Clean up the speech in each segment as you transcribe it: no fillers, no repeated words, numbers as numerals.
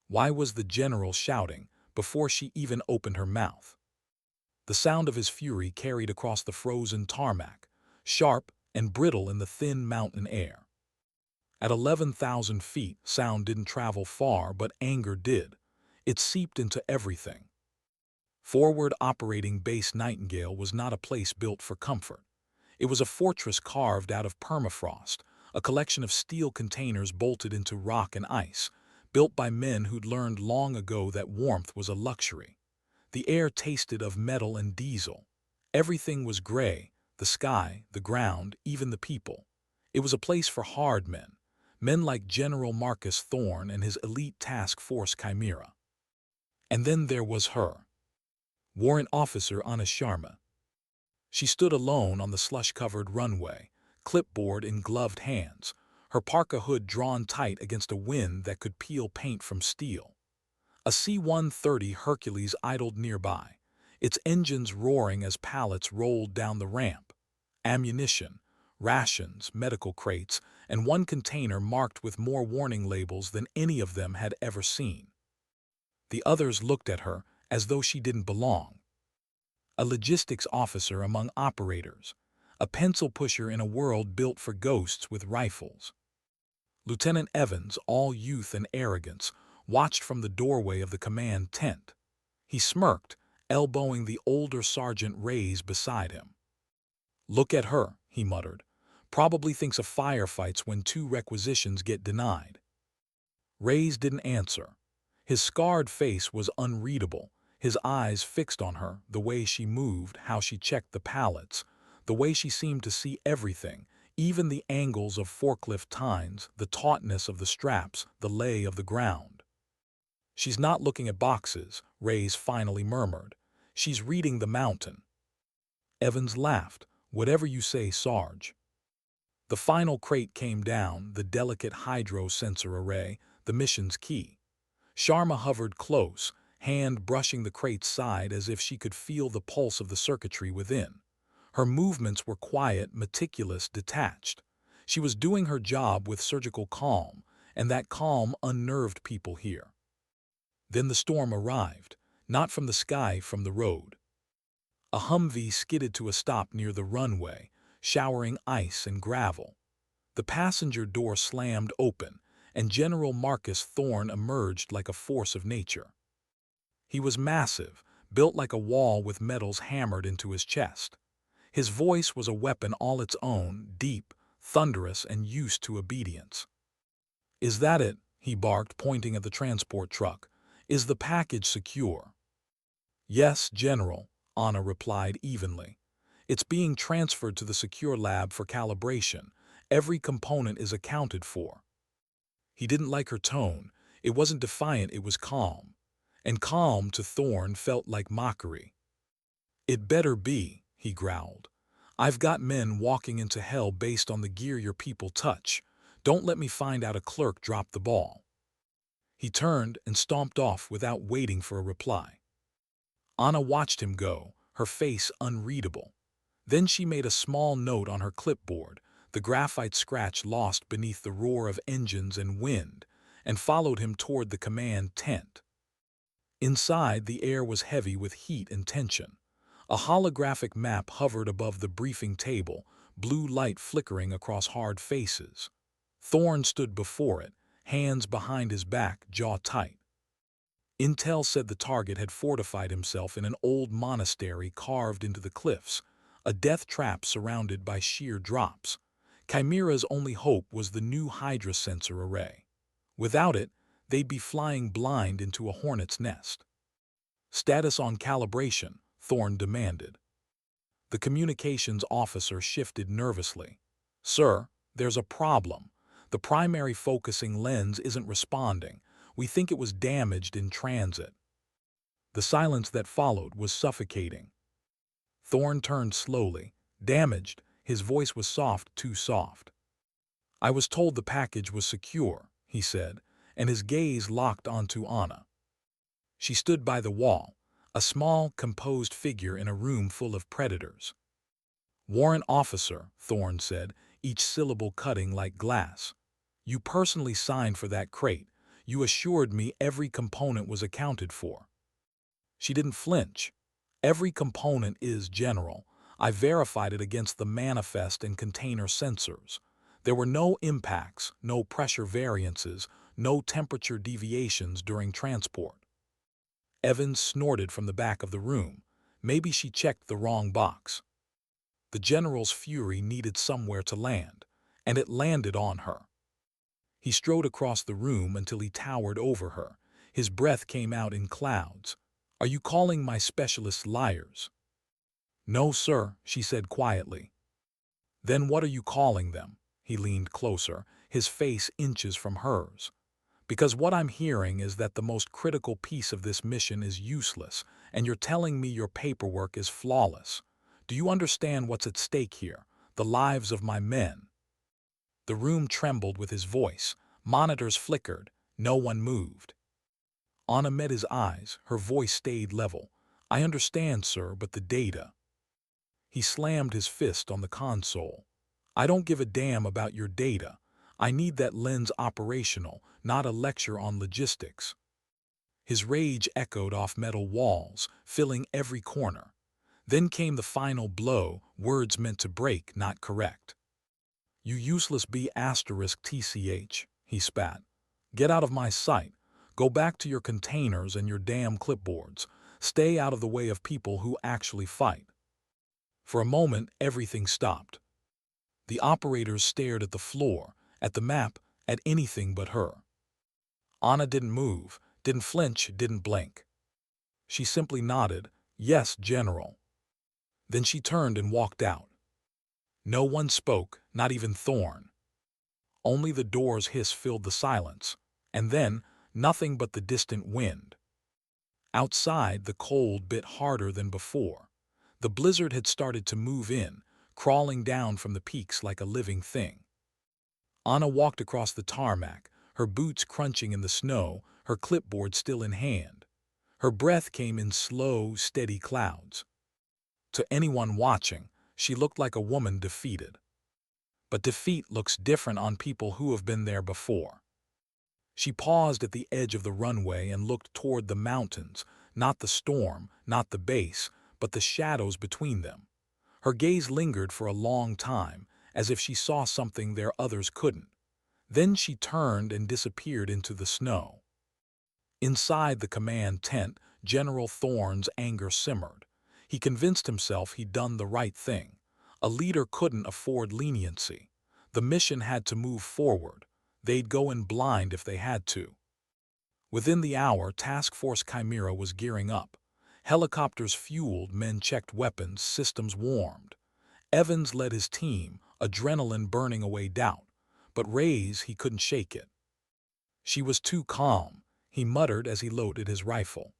Why was the general shouting before she even opened her mouth? The sound of his fury carried across the frozen tarmac, sharp and brittle in the thin mountain air. At 11,000 feet, sound didn't travel far, but anger did. It seeped into everything. Forward Operating Base Nightingale was not a place built for comfort. It was a fortress carved out of permafrost, a collection of steel containers bolted into rock and ice, built by men who'd learned long ago that warmth was a luxury. The air tasted of metal and diesel. Everything was gray, the sky, the ground, even the people. It was a place for hard men, men like General Marcus Thorne and his elite task force Chimera. And then there was her, Warrant Officer Ana Sharma. She stood alone on the slush-covered runway, clipboard in gloved hands, her parka hood drawn tight against a wind that could peel paint from steel. A C-130 Hercules idled nearby, its engines roaring as pallets rolled down the ramp. Ammunition, rations, medical crates, and one container marked with more warning labels than any of them had ever seen. The others looked at her as though she didn't belong. A logistics officer among operators, a pencil pusher in a world built for ghosts with rifles. Lieutenant Evans, all youth and arrogance, watched from the doorway of the command tent. He smirked, elbowing the older Sergeant Reyes beside him. "Look at her," he muttered. "Probably thinks a firefights when 2 requisitions get denied." Reyes didn't answer. His scarred face was unreadable, his eyes fixed on her, the way she moved, how she checked the pallets, the way she seemed to see everything, even the angles of forklift tines, the tautness of the straps, the lay of the ground. "She's not looking at boxes," Reyes finally murmured. "She's reading the mountain." Evans laughed. "Whatever you say, Sarge." The final crate came down, the delicate hydro sensor array, the mission's key. Sharma hovered close, hand brushing the crate's side as if she could feel the pulse of the circuitry within. Her movements were quiet, meticulous, detached. She was doing her job with surgical calm, and that calm unnerved people here. Then the storm arrived, not from the sky, from the road. A Humvee skidded to a stop near the runway, showering ice and gravel. The passenger door slammed open, and General Marcus Thorne emerged like a force of nature. He was massive, built like a wall with metals hammered into his chest. His voice was a weapon all its own, deep, thunderous, and used to obedience. "Is that it?" he barked, pointing at the transport truck. "Is the package secure?" "Yes, General," Ana replied evenly. "It's being transferred to the secure lab for calibration. Every component is accounted for." He didn't like her tone. It wasn't defiant, it was calm. And calm to Thorne felt like mockery. "It better be," he growled. "I've got men walking into hell based on the gear your people touch. Don't let me find out a clerk dropped the ball." He turned and stomped off without waiting for a reply. Ana watched him go, her face unreadable. Then she made a small note on her clipboard, the graphite scratch lost beneath the roar of engines and wind, and followed him toward the command tent. Inside, the air was heavy with heat and tension. A holographic map hovered above the briefing table, blue light flickering across hard faces. Thorne stood before it, hands behind his back, jaw tight. Intel said the target had fortified himself in an old monastery carved into the cliffs, a death trap surrounded by sheer drops. Chimera's only hope was the new Hydra sensor array. Without it, they'd be flying blind into a hornet's nest. "Status on calibration," Thorne demanded. The communications officer shifted nervously. "Sir, there's a problem. The primary focusing lens isn't responding. We think it was damaged in transit." The silence that followed was suffocating. Thorne turned slowly. "Damaged." His voice was soft, too soft. "I was told the package was secure," he said, and his gaze locked onto Ana. She stood by the wall, a small, composed figure in a room full of predators. "Warrant Officer," Thorne said, each syllable cutting like glass. "You personally signed for that crate. You assured me every component was accounted for. She didn't flinch. Every component is general. I verified it against the manifest and container sensors. There were no impacts, no pressure variances, no temperature deviations during transport. Evans snorted from the back of the room. Maybe she checked the wrong box. The general's fury needed somewhere to land, and it landed on her. He strode across the room until he towered over her. His breath came out in clouds. Are you calling my specialists liars? No, sir, she said quietly. Then what are you calling them? He leaned closer, his face inches from hers. Because what I'm hearing is that the most critical piece of this mission is useless, and you're telling me your paperwork is flawless. Do you understand what's at stake here? The lives of my men. The room trembled with his voice. Monitors flickered. No one moved. Ana met his eyes. Her voice stayed level. I understand, sir, but the data. He slammed his fist on the console. I don't give a damn about your data. I need that lens operational, not a lecture on logistics. His rage echoed off metal walls, filling every corner. Then came the final blow, words meant to break, not correct. You useless B*TCH, he spat. Get out of my sight. Go back to your containers and your damn clipboards. Stay out of the way of people who actually fight. For a moment, everything stopped. The operators stared at the floor, at the map, at anything but her. Ana didn't move, didn't flinch, didn't blink. She simply nodded, yes, General. Then she turned and walked out. No one spoke, not even Thorn. Only the door's hiss filled the silence, and then nothing but the distant wind. Outside, the cold bit harder than before. The blizzard had started to move in, crawling down from the peaks like a living thing. Ana walked across the tarmac, her boots crunching in the snow, her clipboard still in hand. Her breath came in slow, steady clouds. To anyone watching, she looked like a woman defeated. But defeat looks different on people who have been there before. She paused at the edge of the runway and looked toward the mountains, not the storm, not the base, but the shadows between them. Her gaze lingered for a long time, as if she saw something there others couldn't. Then she turned and disappeared into the snow. Inside the command tent, General Thorn's anger simmered. He convinced himself he'd done the right thing. A leader couldn't afford leniency. The mission had to move forward. They'd go in blind if they had to. Within the hour, Task Force Chimera was gearing up. Helicopters fueled, men checked weapons, systems warmed. Evans led his team, adrenaline burning away doubt. But Ray's, he couldn't shake it. She was too calm, he muttered as he loaded his rifle.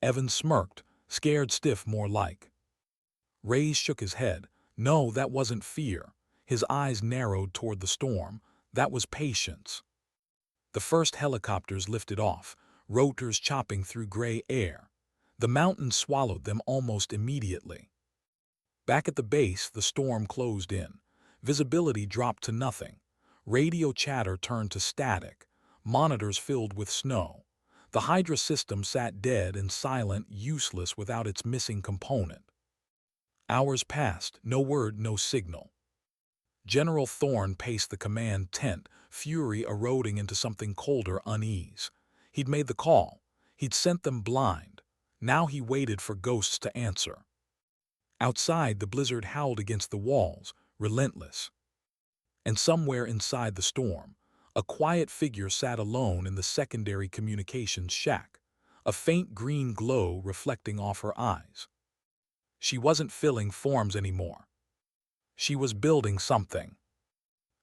Evans smirked, scared stiff more like. Ray's shook his head. No, that wasn't fear. His eyes narrowed toward the storm. That was patience. The first helicopters lifted off, rotors chopping through gray air. The mountains swallowed them almost immediately. Back at the base, the storm closed in. Visibility dropped to nothing. Radio chatter turned to static. Monitors filled with snow. The Hydra system sat dead and silent, useless without its missing component. Hours passed, no word, no signal. General Thorn paced the command tent, fury eroding into something colder unease. He'd made the call. He'd sent them blind. Now he waited for ghosts to answer. Outside, the blizzard howled against the walls, relentless. And somewhere inside the storm, a quiet figure sat alone in the secondary communications shack, a faint green glow reflecting off her eyes. She wasn't filling forms anymore. She was building something.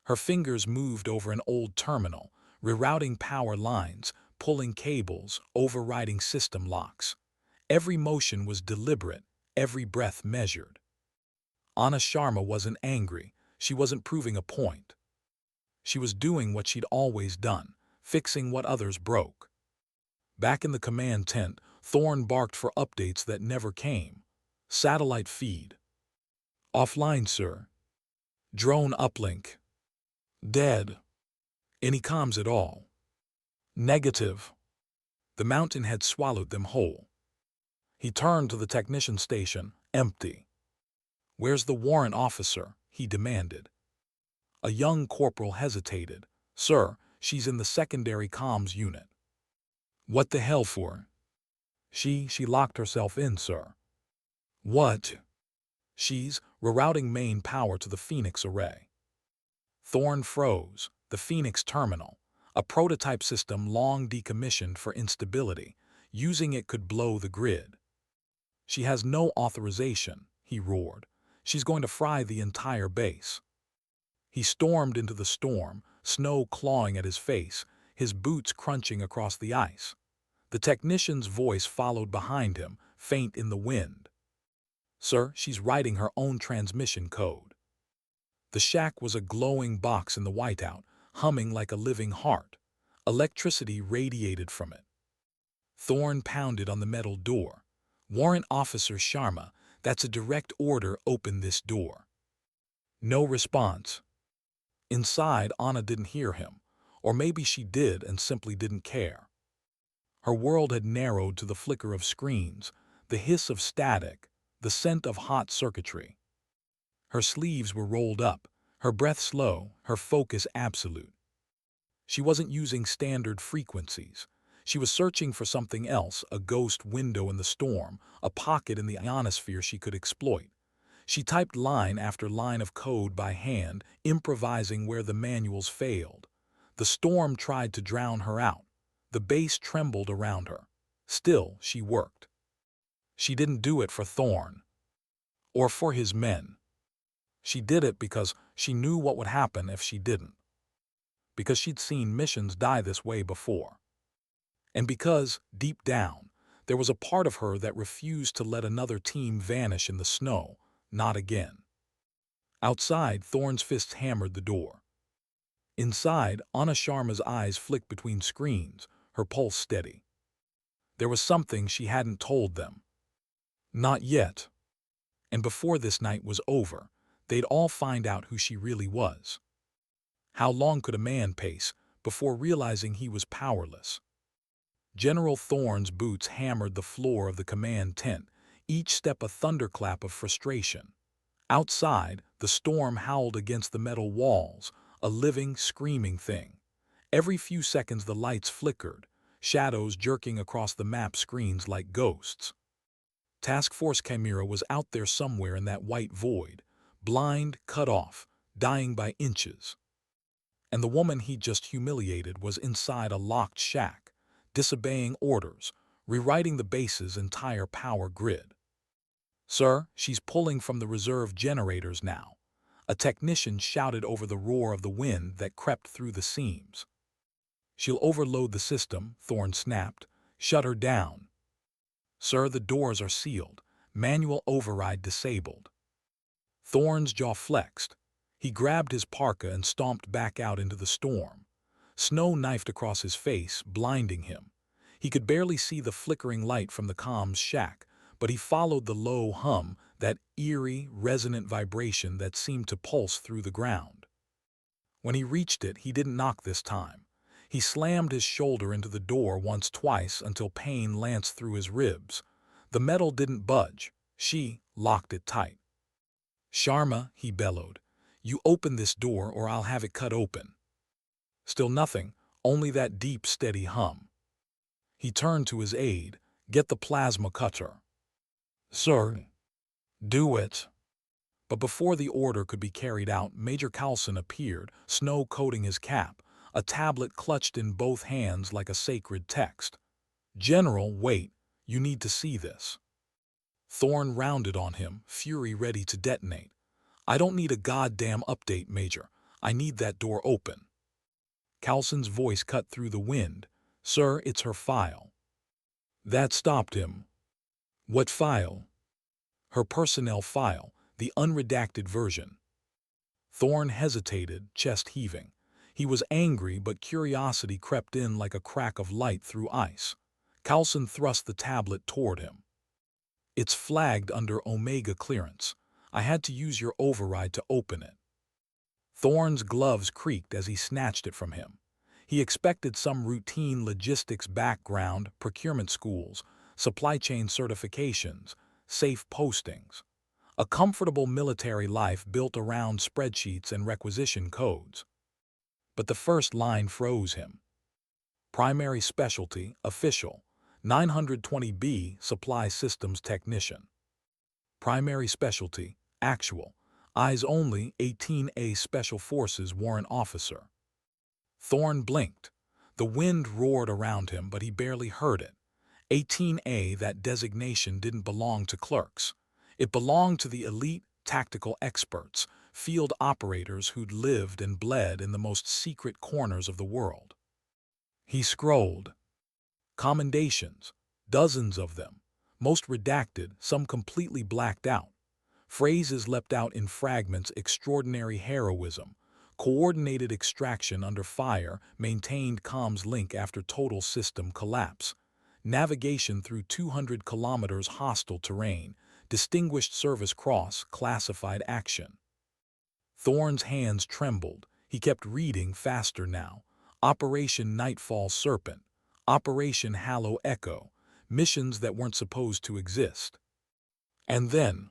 Her fingers moved over an old terminal, rerouting power lines, pulling cables, overriding system locks. Every motion was deliberate, every breath measured. Ana Sharma wasn't angry. She wasn't proving a point. She was doing what she'd always done, fixing what others broke. Back in the command tent, Thorn barked for updates that never came. Satellite feed. Offline, sir. Drone uplink. Dead. Any comms at all? Negative. The mountain had swallowed them whole. He turned to the technician station, empty. "Where's the warrant officer?" he demanded. A young corporal hesitated. "Sir, she's in the secondary comms unit." "What the hell for?" She locked herself in, sir." "What?" "She's rerouting main power to the Phoenix array." Thorne froze. The Phoenix terminal, a prototype system long decommissioned for instability. Using it could blow the grid. "She has no authorization," he roared. "She's going to fry the entire base." He stormed into the storm, snow clawing at his face, his boots crunching across the ice. The technician's voice followed behind him, faint in the wind. "Sir, she's writing her own transmission code." The shack was a glowing box in the whiteout, humming like a living heart. Electricity radiated from it. Thorne pounded on the metal door. "Warrant Officer Sharma, that's a direct order, open this door." No response. Inside, Ana didn't hear him. Or maybe she did and simply didn't care. Her world had narrowed to the flicker of screens, the hiss of static, the scent of hot circuitry. Her sleeves were rolled up, her breath slow, her focus absolute. She wasn't using standard frequencies. She was searching for something else, a ghost window in the storm, a pocket in the ionosphere she could exploit. She typed line after line of code by hand, improvising where the manuals failed. The storm tried to drown her out. The base trembled around her. Still, she worked. She didn't do it for Thorne. Or for his men. She did it because she knew what would happen if she didn't. Because she'd seen missions die this way before. And because, deep down, there was a part of her that refused to let another team vanish in the snow, not again. Outside, Thorne's fists hammered the door. Inside, Ana Sharma's eyes flicked between screens, her pulse steady. There was something she hadn't told them. Not yet. And before this night was over, they'd all find out who she really was. How long could a man pace before realizing he was powerless? General Thorne's boots hammered the floor of the command tent, each step a thunderclap of frustration. Outside, the storm howled against the metal walls, a living, screaming thing. Every few seconds the lights flickered, shadows jerking across the map screens like ghosts. Task Force Chimera was out there somewhere in that white void, blind, cut off, dying by inches. And the woman he'd just humiliated was inside a locked shack, disobeying orders, rewriting the base's entire power grid. "Sir, she's pulling from the reserve generators now," a technician shouted over the roar of the wind that crept through the seams. "She'll overload the system," Thorne snapped. "Shut her down." "Sir, the doors are sealed. Manual override disabled." Thorne's jaw flexed. He grabbed his parka and stomped back out into the storm. Snow knifed across his face, blinding him. He could barely see the flickering light from the comms shack, but he followed the low hum, that eerie, resonant vibration that seemed to pulse through the ground. When he reached it, he didn't knock this time. He slammed his shoulder into the door twice until pain lanced through his ribs. The metal didn't budge. She locked it tight. "Sharma," he bellowed, "you open this door or I'll have it cut open." Still nothing, only that deep, steady hum. He turned to his aide. "Get the plasma cutter." "Sir." "Do it." But before the order could be carried out, Major Carlson appeared, snow coating his cap, a tablet clutched in both hands like a sacred text. "General, wait. You need to see this." Thorne rounded on him, fury ready to detonate. "I don't need a goddamn update, Major. I need that door open." Carlson's voice cut through the wind. "Sir, it's her file." That stopped him. "What file?" "Her personnel file, the unredacted version." Thorne hesitated, chest heaving. He was angry, but curiosity crept in like a crack of light through ice. Carlson thrust the tablet toward him. "It's flagged under Omega clearance. I had to use your override to open it." Thorne's gloves creaked as he snatched it from him. He expected some routine logistics background, procurement schools, supply chain certifications, safe postings, a comfortable military life built around spreadsheets and requisition codes. But the first line froze him. Primary specialty, official, 920B, supply systems technician. Primary specialty, actual, eyes only, 18A, special forces warrant officer. Thorne blinked. The wind roared around him, but he barely heard it. 18A, that designation didn't belong to clerks. It belonged to the elite tactical experts, field operators who'd lived and bled in the most secret corners of the world. He scrolled. Commendations, dozens of them, most redacted, some completely blacked out. Phrases leapt out in fragments: extraordinary heroism, coordinated extraction under fire, maintained comms link after total system collapse, navigation through 200 kilometers hostile terrain, distinguished service cross, classified action. Thorne's hands trembled. He kept reading faster now. Operation Nightfall Serpent, Operation Hallow Echo, missions that weren't supposed to exist. And then,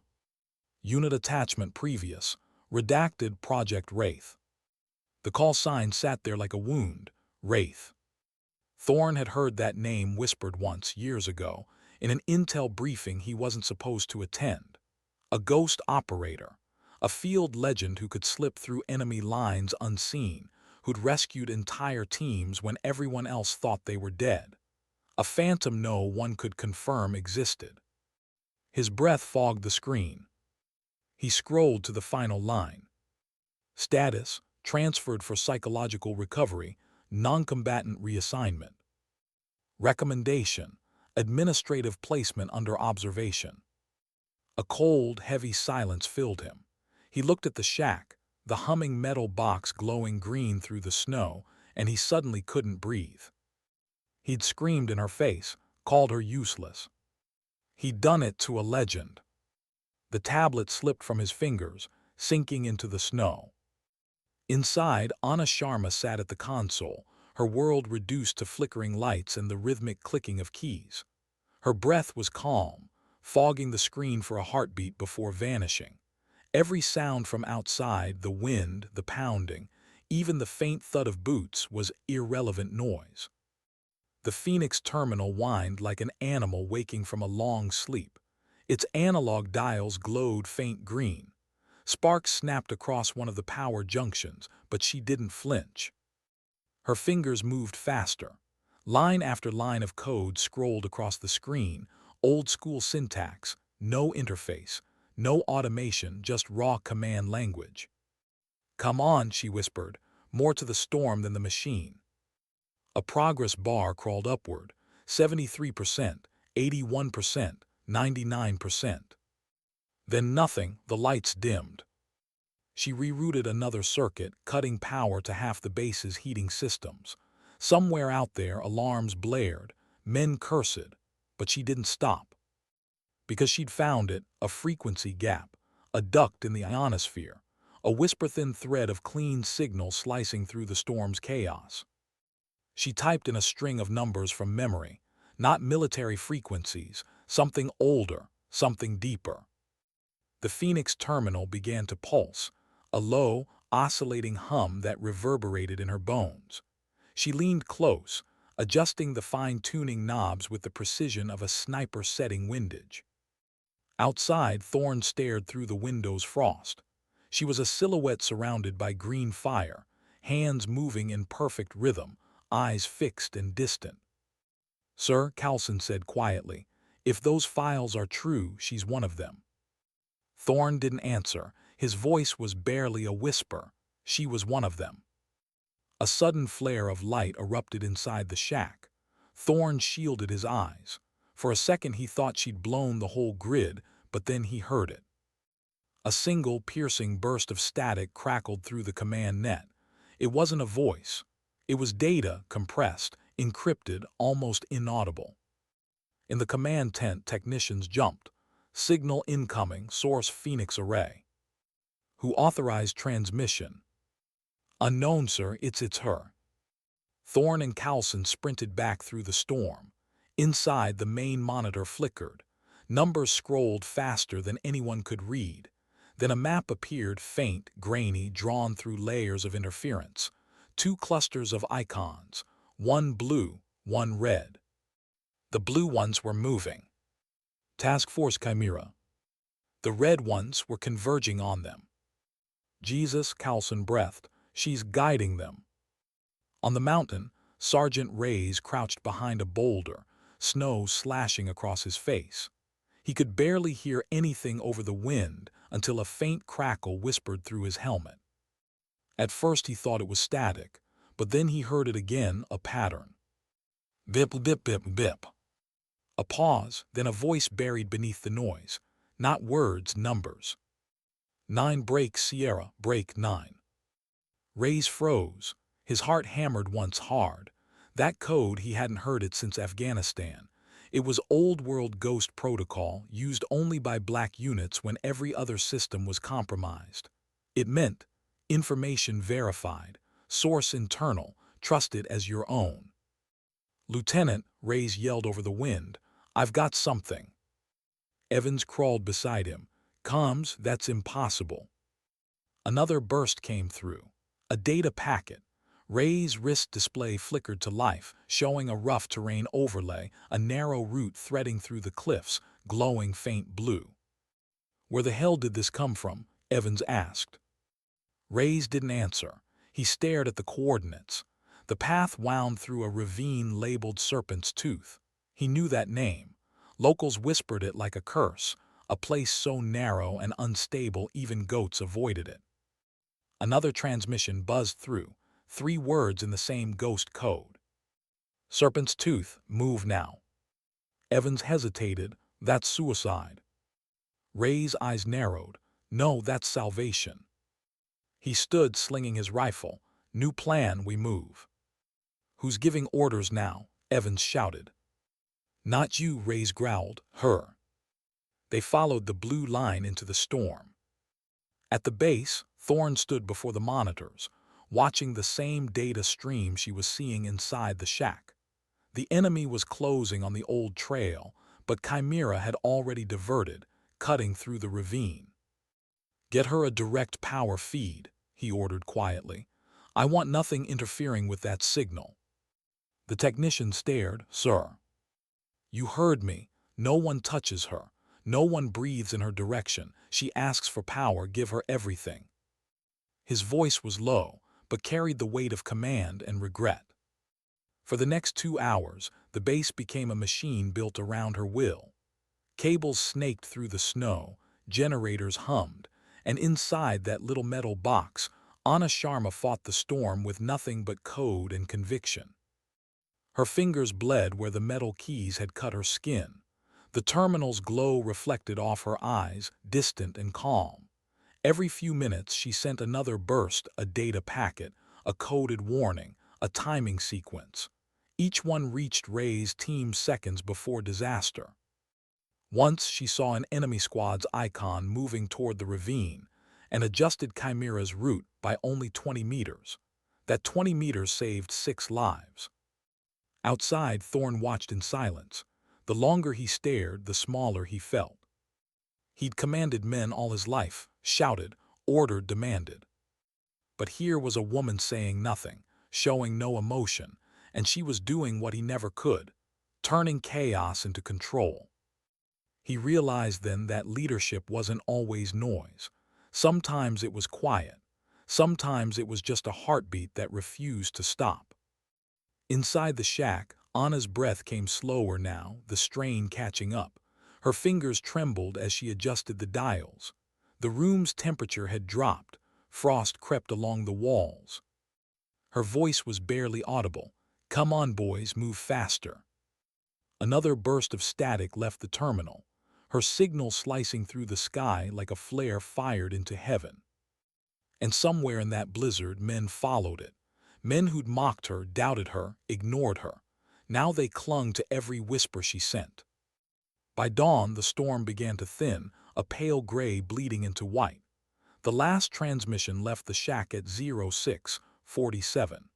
Unit Attachment Previous, redacted Project Wraith. The call sign sat there like a wound, Wraith. Thorne had heard that name whispered once, years ago, in an intel briefing he wasn't supposed to attend. A ghost operator, a field legend who could slip through enemy lines unseen, who'd rescued entire teams when everyone else thought they were dead. A phantom no one could confirm existed. His breath fogged the screen. He scrolled to the final line. Status, transferred for psychological recovery, non-combatant reassignment. Recommendation, administrative placement under observation. A cold, heavy silence filled him. He looked at the shack, the humming metal box glowing green through the snow, and he suddenly couldn't breathe. He'd screamed in her face, called her useless. He'd done it to a legend. The tablet slipped from his fingers, sinking into the snow. Inside, Ana Sharma sat at the console, her world reduced to flickering lights and the rhythmic clicking of keys. Her breath was calm, fogging the screen for a heartbeat before vanishing. Every sound from outside, the wind, the pounding, even the faint thud of boots, was irrelevant noise. The Phoenix terminal whined like an animal waking from a long sleep. Its analog dials glowed faint green. Sparks snapped across one of the power junctions, but she didn't flinch. Her fingers moved faster. Line after line of code scrolled across the screen, old-school syntax, no interface, no automation, just raw command language. "Come on," she whispered, more to the storm than the machine. A progress bar crawled upward, 73%, 81%, 99%. Then nothing, the lights dimmed. She rerouted another circuit, cutting power to half the base's heating systems. Somewhere out there, alarms blared, men cursed, but she didn't stop. Because she'd found it, a frequency gap, a duct in the ionosphere, a whisper-thin thread of clean signal slicing through the storm's chaos. She typed in a string of numbers from memory, not military frequencies, something older, something deeper. The Phoenix terminal began to pulse, a low, oscillating hum that reverberated in her bones. She leaned close, adjusting the fine-tuning knobs with the precision of a sniper setting windage. Outside, Thorne stared through the window's frost. She was a silhouette surrounded by green fire, hands moving in perfect rhythm, eyes fixed and distant. "Sir," Carlson said quietly, "if those files are true, she's one of them." Thorne didn't answer. His voice was barely a whisper. She was one of them. A sudden flare of light erupted inside the shack. Thorne shielded his eyes. For a second he thought she'd blown the whole grid, but then he heard it. A single piercing burst of static crackled through the command net. It wasn't a voice. It was data, compressed, encrypted, almost inaudible. In the command tent, technicians jumped. "Signal incoming, source Phoenix array." "Who authorized transmission?" "Unknown, sir, it's her." Thorne and Coulson sprinted back through the storm. Inside, the main monitor flickered. Numbers scrolled faster than anyone could read. Then a map appeared, faint, grainy, drawn through layers of interference. 2 clusters of icons, one blue, one red. The blue ones were moving. Task Force Chimera. The red ones were converging on them. Jesus, Coulson breathed. She's guiding them. On the mountain, Sergeant Reyes crouched behind a boulder, snow slashing across his face. He could barely hear anything over the wind until a faint crackle whispered through his helmet. At first he thought it was static, but then he heard it again, a pattern. Bip, bip, bip, bip. A pause, then a voice buried beneath the noise. Not words, numbers. 9 break Sierra, break 9. Reyes froze. His heart hammered once hard. That code, he hadn't heard it since Afghanistan. It was old-world ghost protocol used only by black units when every other system was compromised. It meant information verified, source internal, trusted as your own. Lieutenant, Reyes yelled over the wind, I've got something. Evans crawled beside him. Comms, that's impossible. Another burst came through. A data packet. Reyes' wrist display flickered to life, showing a rough terrain overlay, a narrow route threading through the cliffs, glowing faint blue. Where the hell did this come from? Evans asked. Reyes didn't answer. He stared at the coordinates. The path wound through a ravine labeled Serpent's Tooth. He knew that name. Locals whispered it like a curse, a place so narrow and unstable even goats avoided it. Another transmission buzzed through. 3 words in the same ghost code. Serpent's Tooth, move now. Evans hesitated. That's suicide. Reyes' eyes narrowed. No, that's salvation. He stood slinging his rifle. New plan, we move. Who's giving orders now? Evans shouted. Not you, Reyes growled. Her. They followed the blue line into the storm. At the base, Thorne stood before the monitors, watching the same data stream she was seeing inside the shack. The enemy was closing on the old trail, but Chimera had already diverted, cutting through the ravine. Get her a direct power feed, he ordered quietly. I want nothing interfering with that signal. The technician stared. Sir. You heard me. No one touches her. No one breathes in her direction. She asks for power, give her everything. His voice was low, but carried the weight of command and regret. For the next 2 hours, the base became a machine built around her will. Cables snaked through the snow, generators hummed, and inside that little metal box, Ana Sharma fought the storm with nothing but code and conviction. Her fingers bled where the metal keys had cut her skin. The terminal's glow reflected off her eyes, distant and calm. Every few minutes she sent another burst, a data packet, a coded warning, a timing sequence. Each one reached Reyes' team seconds before disaster. Once she saw an enemy squad's icon moving toward the ravine and adjusted Chimera's route by only 20 meters. That 20 meters saved 6 lives. Outside, Thorne watched in silence. The longer he stared, the smaller he felt. He'd commanded men all his life, shouted, ordered, demanded. But here was a woman saying nothing, showing no emotion, and she was doing what he never could, turning chaos into control. He realized then that leadership wasn't always noise. Sometimes it was quiet. Sometimes it was just a heartbeat that refused to stop. Inside the shack, Ana's breath came slower now, the strain catching up. Her fingers trembled as she adjusted the dials. The room's temperature had dropped. Frost crept along the walls. Her voice was barely audible. Come on, boys, move faster. Another burst of static left the terminal, her signal slicing through the sky like a flare fired into heaven. And somewhere in that blizzard, men followed it. Men who'd mocked her, doubted her, ignored her. Now they clung to every whisper she sent. By dawn, the storm began to thin, a pale gray bleeding into white. The last transmission left the shack at 06:47.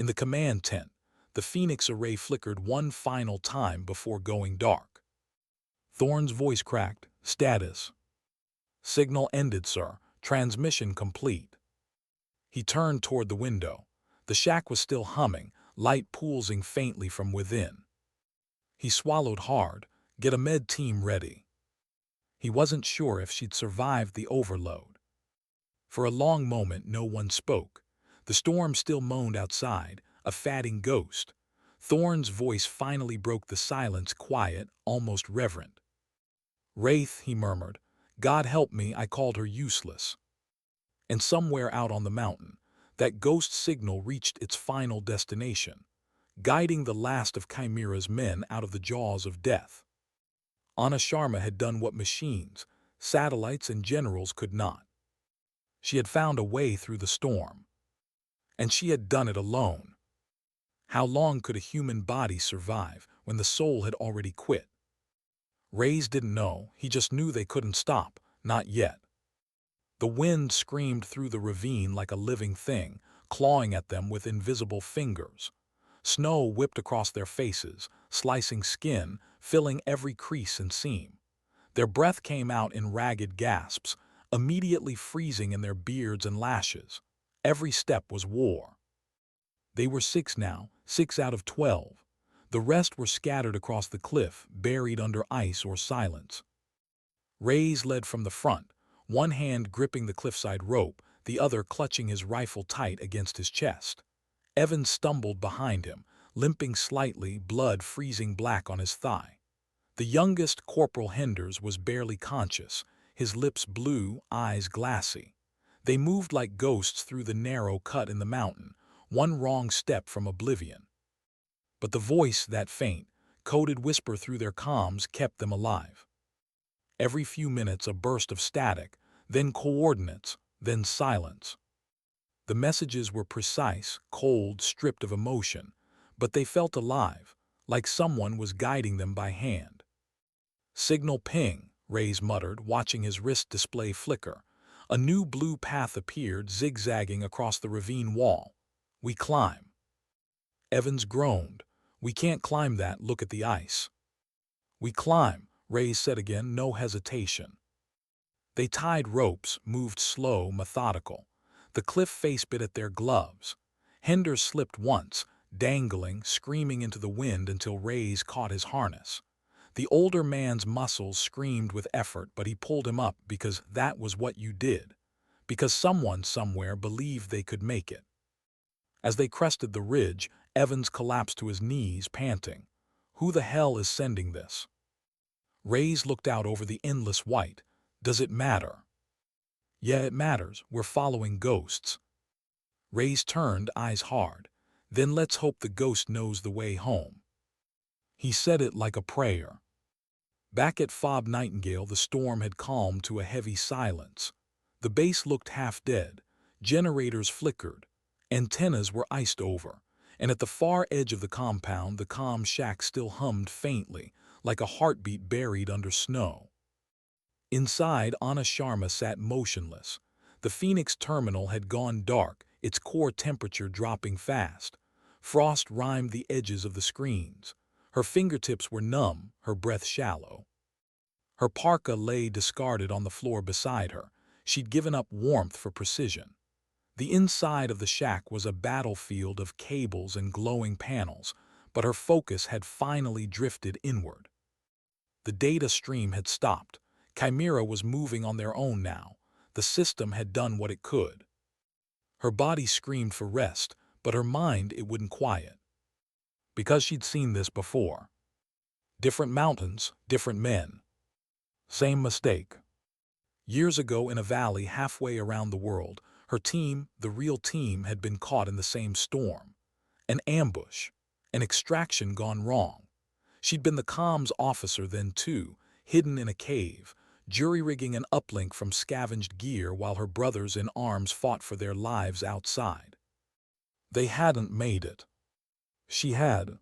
In the command tent, the Phoenix array flickered one final time before going dark. Thorne's voice cracked. "Status. Signal ended, sir. Transmission complete." He turned toward the window. The shack was still humming, light pulsing faintly from within. He swallowed hard. Get a med team ready. He wasn't sure if she'd survived the overload. For a long moment, no one spoke. The storm still moaned outside, a fatting ghost. Thorne's voice finally broke the silence, quiet, almost reverent. "Wraith," he murmured. "God help me, I called her useless." And somewhere out on the mountain, that ghost signal reached its final destination, guiding the last of Chimera's men out of the jaws of death. Ana Sharma had done what machines, satellites, and generals could not. She had found a way through the storm. And she had done it alone. How long could a human body survive when the soul had already quit? Reyes didn't know, he just knew they couldn't stop, not yet. The wind screamed through the ravine like a living thing, clawing at them with invisible fingers. Snow whipped across their faces, slicing skin, filling every crease and seam. Their breath came out in ragged gasps, immediately freezing in their beards and lashes. Every step was war. They were 6 now, 6 out of 12. The rest were scattered across the cliff, buried under ice or silence. Reyes led from the front, one hand gripping the cliffside rope, the other clutching his rifle tight against his chest. Evans stumbled behind him, limping slightly, blood freezing black on his thigh. The youngest, Corporal Henders, was barely conscious, his lips blue, eyes glassy. They moved like ghosts through the narrow cut in the mountain, one wrong step from oblivion. But the voice, that faint, coded whisper through their comms, kept them alive. Every few minutes a burst of static, then coordinates, then silence. The messages were precise, cold, stripped of emotion, but they felt alive, like someone was guiding them by hand. "Signal ping," Reyes muttered, watching his wrist display flicker. A new blue path appeared, zigzagging across the ravine wall. "We climb." Evans groaned. "We can't climb that, look at the ice." "We climb," Reyes said again, no hesitation. They tied ropes, moved slow, methodical. The cliff face bit at their gloves. Henders slipped once, dangling, screaming into the wind until Reyes caught his harness. The older man's muscles screamed with effort, but he pulled him up because that was what you did. Because someone somewhere believed they could make it. As they crested the ridge, Evans collapsed to his knees, panting. "Who the hell is sending this?" Reyes looked out over the endless white. "Does it matter?" "Yeah, it matters. We're following ghosts." Reyes turned, eyes hard. "Then let's hope the ghost knows the way home." He said it like a prayer. Back at Fob Nightingale, the storm had calmed to a heavy silence. The base looked half dead. Generators flickered. Antennas were iced over. And at the far edge of the compound, the comm shack still hummed faintly, like a heartbeat buried under snow. Inside, Ana Sharma sat motionless. The Phoenix terminal had gone dark, its core temperature dropping fast. Frost rimed the edges of the screens. Her fingertips were numb, her breath shallow. Her parka lay discarded on the floor beside her. She'd given up warmth for precision. The inside of the shack was a battlefield of cables and glowing panels, but her focus had finally drifted inward. The data stream had stopped. Chimera was moving on their own now. The system had done what it could. Her body screamed for rest, but her mind, it wouldn't quiet. Because she'd seen this before. Different mountains, different men. Same mistake. Years ago in a valley halfway around the world, her team, the real team, had been caught in the same storm. An ambush. An extraction gone wrong. She'd been the comms officer then too, hidden in a cave, jury-rigging an uplink from scavenged gear while her brothers in arms fought for their lives outside. They hadn't made it. She had.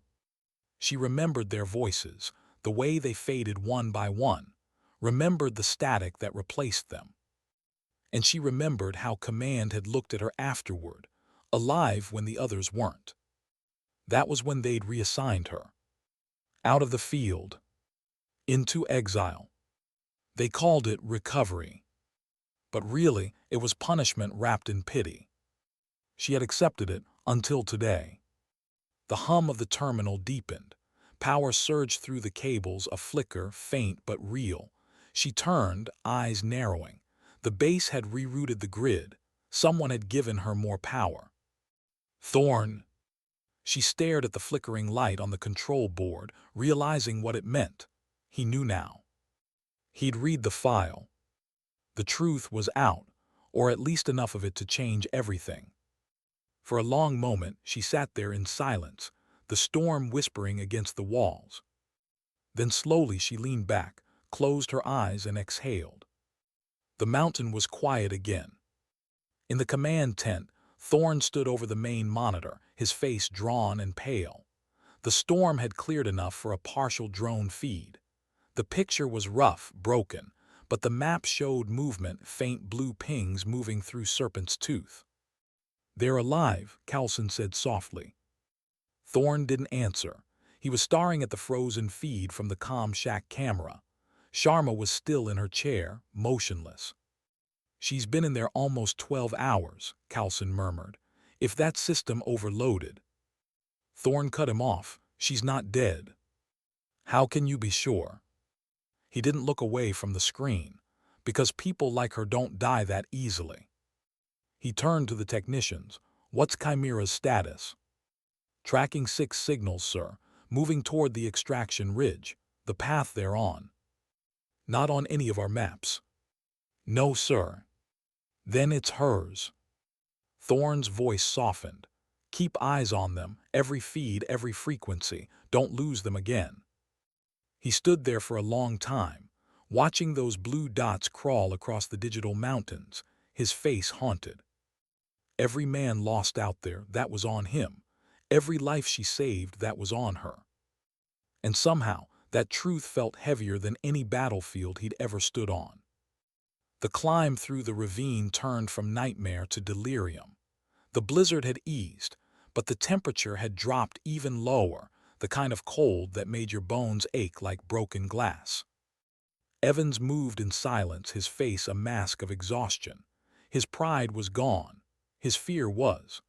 She remembered their voices, the way they faded one by one, remembered the static that replaced them. And she remembered how Command had looked at her afterward, alive when the others weren't. That was when they'd reassigned her. Out of the field, into exile. They called it recovery. But really, it was punishment wrapped in pity. She had accepted it until today. The hum of the terminal deepened. Power surged through the cables, a flicker, faint but real. She turned, eyes narrowing. The base had rerouted the grid. Someone had given her more power. Thorn. She stared at the flickering light on the control board, realizing what it meant. He knew now. He'd read the file. The truth was out, or at least enough of it to change everything. For a long moment, she sat there in silence, the storm whispering against the walls. Then slowly she leaned back, closed her eyes and exhaled. The mountain was quiet again. In the command tent, Thorn stood over the main monitor, his face drawn and pale. The storm had cleared enough for a partial drone feed. The picture was rough, broken, but the map showed movement, faint blue pings moving through Serpent's Tooth. "They're alive," Coulson said softly. Thorn didn't answer. He was staring at the frozen feed from the comm shack camera. Sharma was still in her chair, motionless. "She's been in there almost 12 hours, Coulson murmured. "If that system overloaded." Thorn cut him off. "She's not dead." "How can you be sure?" He didn't look away from the screen. "Because people like her don't die that easily." He turned to the technicians. "What's Chimera's status?" "Tracking 6 signals, sir. Moving toward the extraction ridge. The path they're on." "Not on any of our maps." "No, sir." "Then it's hers." Thorn's voice softened. "Keep eyes on them, every feed, every frequency. Don't lose them again." He stood there for a long time, watching those blue dots crawl across the digital mountains, his face haunted. Every man lost out there, that was on him. Every life she saved, that was on her. And somehow, that truth felt heavier than any battlefield he'd ever stood on. The climb through the ravine turned from nightmare to delirium. The blizzard had eased, but the temperature had dropped even lower, the kind of cold that made your bones ache like broken glass. Evans moved in silence, his face a mask of exhaustion. His pride was gone. His fear was.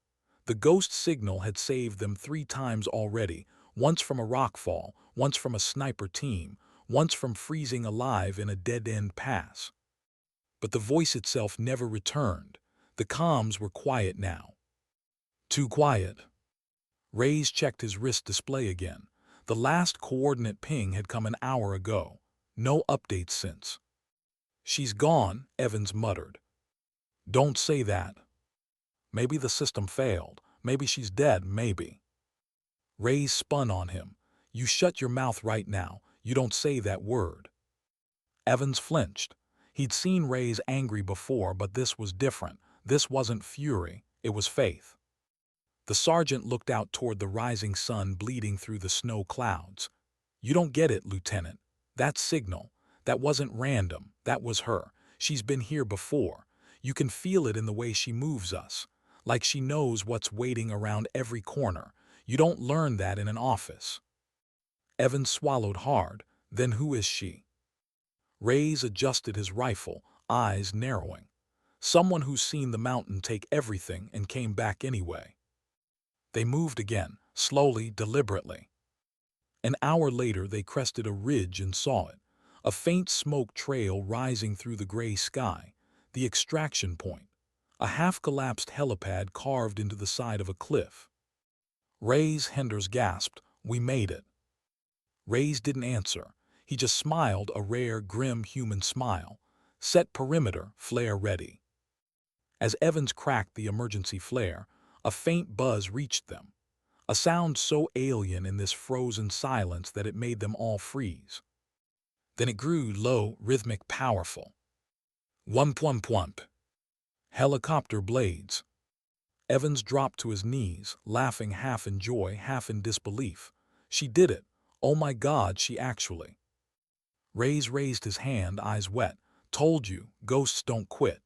The ghost signal had saved them 3 times already, once from a rockfall, once from a sniper team, once from freezing alive in a dead-end pass. But the voice itself never returned. The comms were quiet now. Too quiet. Reyes checked his wrist display again. The last coordinate ping had come an hour ago. No updates since. "She's gone," Evans muttered. "Don't say that." "Maybe the system failed. Maybe she's dead, maybe." Reyes spun on him. "You shut your mouth right now. You don't say that word." Evans flinched. He'd seen Reyes angry before, but this was different. This wasn't fury, it was faith. The sergeant looked out toward the rising sun bleeding through the snow clouds. "You don't get it, Lieutenant. That signal, that wasn't random, that was her. She's been here before. You can feel it in the way she moves us, like she knows what's waiting around every corner. You don't learn that in an office." Evans swallowed hard. "Then who is she?" Reyes adjusted his rifle, eyes narrowing. "Someone who's seen the mountain take everything and came back anyway." They moved again, slowly, deliberately. An hour later they crested a ridge and saw it. A faint smoke trail rising through the gray sky. The extraction point. A half-collapsed helipad carved into the side of a cliff. Reyes, Henders gasped, "We made it." Reyes didn't answer. He just smiled, a rare, grim human smile. "Set perimeter, flare ready." As Evans cracked the emergency flare, a faint buzz reached them. A sound so alien in this frozen silence that it made them all freeze. Then it grew low, rhythmic, powerful. Whump, whump, whump. Helicopter blades. Evans dropped to his knees, laughing half in joy, half in disbelief. "She did it. Oh my God, she actually." Reyes raised his hand, eyes wet. "Told you, ghosts don't quit."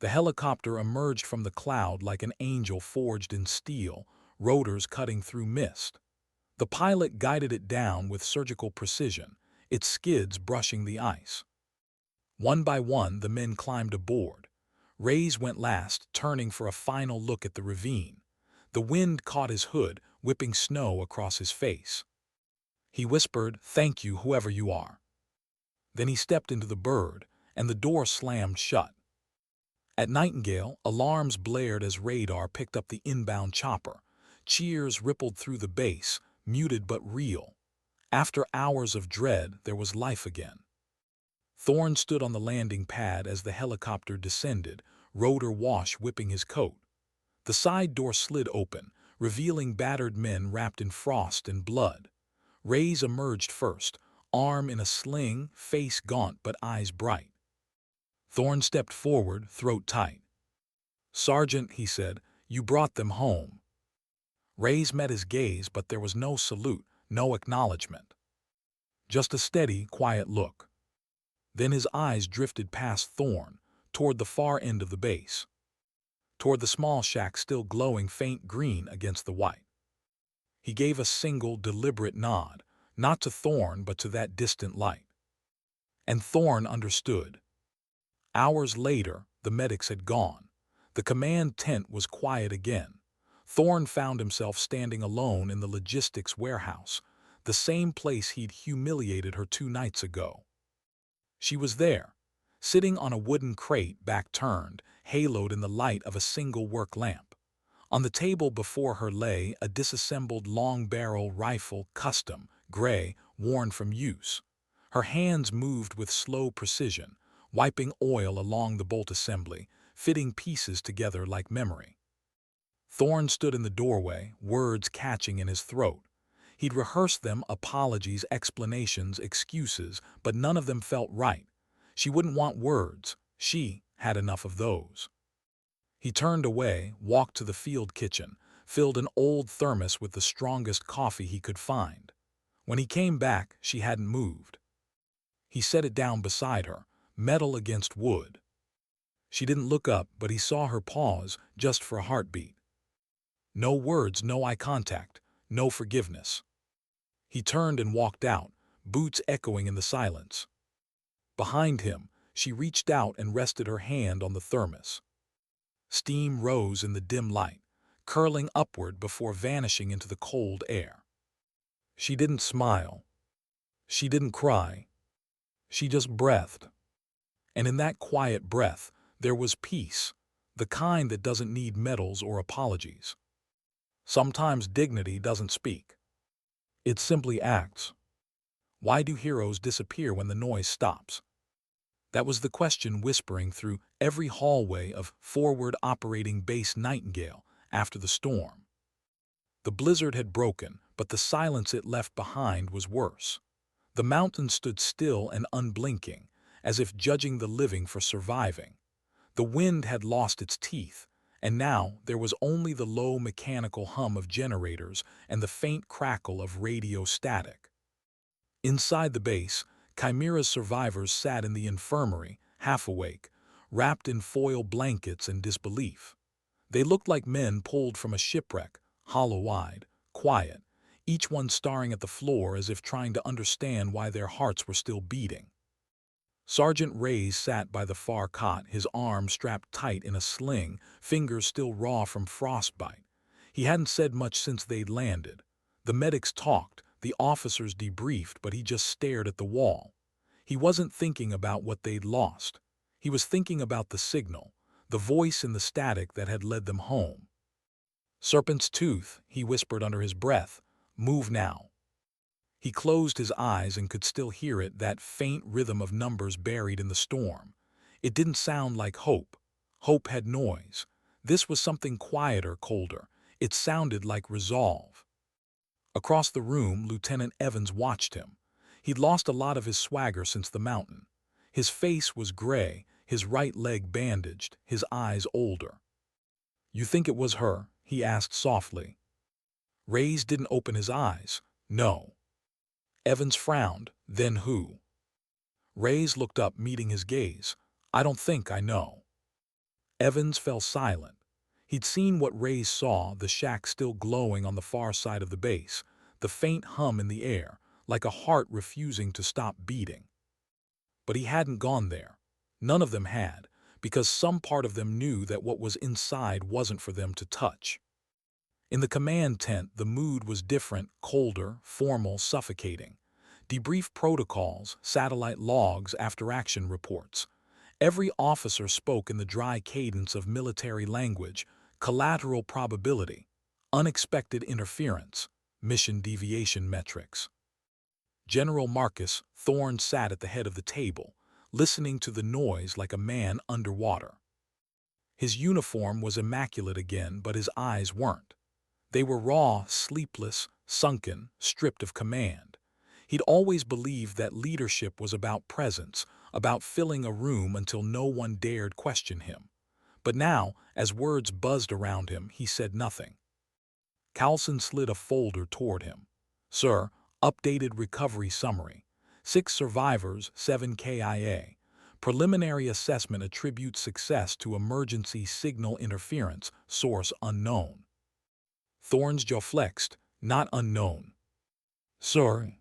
The helicopter emerged from the cloud like an angel forged in steel, rotors cutting through mist. The pilot guided it down with surgical precision, its skids brushing the ice. One by one, the men climbed aboard. Reyes went last, turning for a final look at the ravine. The wind caught his hood, whipping snow across his face. He whispered, "Thank you, whoever you are." Then he stepped into the bird, and the door slammed shut. At Nightingale, alarms blared as radar picked up the inbound chopper. Cheers rippled through the base, muted but real. After hours of dread, there was life again. Thorne stood on the landing pad as the helicopter descended, rotor wash whipping his coat. The side door slid open, revealing battered men wrapped in frost and blood. Reyes emerged first, arm in a sling, face gaunt but eyes bright. Thorne stepped forward, throat tight. "Sergeant," he said, "you brought them home." Reyes met his gaze, but there was no salute, no acknowledgement. Just a steady, quiet look. Then his eyes drifted past Thorne, toward the far end of the base. Toward the small shack still glowing faint green against the white. He gave a single, deliberate nod, not to Thorne but to that distant light. And Thorne understood. Hours later, the medics had gone. The command tent was quiet again. Thorne found himself standing alone in the logistics warehouse, the same place he'd humiliated her 2 nights ago. She was there, sitting on a wooden crate back turned, haloed in the light of a single work lamp. On the table before her lay a disassembled long-barrel rifle, custom, gray, worn from use. Her hands moved with slow precision, wiping oil along the bolt assembly, fitting pieces together like memory. Thorne stood in the doorway, words catching in his throat. He'd rehearsed them, apologies, explanations, excuses, but none of them felt right. She wouldn't want words. She had enough of those. He turned away, walked to the field kitchen, filled an old thermos with the strongest coffee he could find. When he came back, she hadn't moved. He set it down beside her, metal against wood. She didn't look up, but he saw her pause, just for a heartbeat. No words, no eye contact, no forgiveness. He turned and walked out, boots echoing in the silence. Behind him, she reached out and rested her hand on the thermos. Steam rose in the dim light, curling upward before vanishing into the cold air. She didn't smile. She didn't cry. She just breathed. And in that quiet breath, there was peace, the kind that doesn't need medals or apologies. Sometimes dignity doesn't speak. It simply acts. Why do heroes disappear when the noise stops? That was the question whispering through every hallway of Forward Operating Base Nightingale after the storm. The blizzard had broken, but the silence it left behind was worse. The mountains stood still and unblinking, as if judging the living for surviving. The wind had lost its teeth, and now there was only the low mechanical hum of generators and the faint crackle of radio static. Inside the base, Chimera's survivors sat in the infirmary, half awake, wrapped in foil blankets and disbelief. They looked like men pulled from a shipwreck, hollow-eyed, quiet, each one staring at the floor as if trying to understand why their hearts were still beating. Sergeant Reyes sat by the far cot, his arm strapped tight in a sling, fingers still raw from frostbite. He hadn't said much since they'd landed. The medics talked, the officers debriefed, but he just stared at the wall. He wasn't thinking about what they'd lost. He was thinking about the signal, the voice in the static that had led them home. "Serpent's tooth," he whispered under his breath. "Move now." He closed his eyes and could still hear it, that faint rhythm of numbers buried in the storm. It didn't sound like hope. Hope had noise. This was something quieter, colder. It sounded like resolve. Across the room, Lieutenant Evans watched him. He'd lost a lot of his swagger since the mountain. His face was gray, his right leg bandaged, his eyes older. "You think it was her?" he asked softly. Reyes didn't open his eyes. "No." Evans frowned. "Then who?" Reyes looked up, meeting his gaze. "I don't think I know." Evans fell silent. He'd seen what Rays saw, the shack still glowing on the far side of the base, the faint hum in the air, like a heart refusing to stop beating. But he hadn't gone there. None of them had, because some part of them knew that what was inside wasn't for them to touch. In the command tent, the mood was different, colder, formal, suffocating. Debrief protocols, satellite logs, after-action reports. Every officer spoke in the dry cadence of military language, collateral probability, unexpected interference, mission deviation metrics. General Marcus Thorne sat at the head of the table, listening to the noise like a man underwater. His uniform was immaculate again, but his eyes weren't. They were raw, sleepless, sunken, stripped of command. He'd always believed that leadership was about presence, about filling a room until no one dared question him. But now, as words buzzed around him, he said nothing. Carlson slid a folder toward him. "Sir, updated recovery summary. 6 survivors, 7 KIA. Preliminary assessment attributes success to emergency signal interference, source unknown." Thorne's jaw flexed. "Not unknown." "Sir."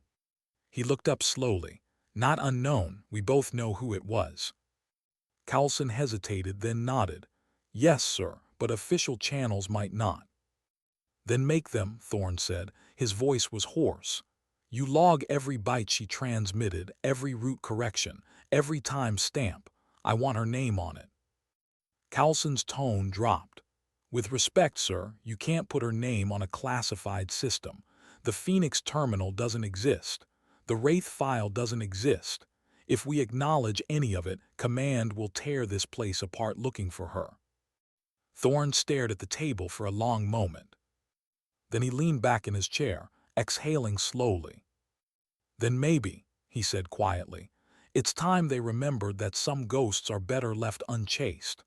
He looked up slowly. "Not unknown, we both know who it was." Carlson hesitated, then nodded. "Yes, sir, but official channels might not." "Then make them," Thorne said. His voice was hoarse. "You log every byte she transmitted, every route correction, every time stamp. I want her name on it." Carlson's tone dropped. "With respect, sir, you can't put her name on a classified system. The Phoenix terminal doesn't exist. The Wraith file doesn't exist. If we acknowledge any of it, Command will tear this place apart looking for her." Thorne stared at the table for a long moment. Then he leaned back in his chair, exhaling slowly. "Then maybe," he said quietly, "it's time they remembered that some ghosts are better left unchased."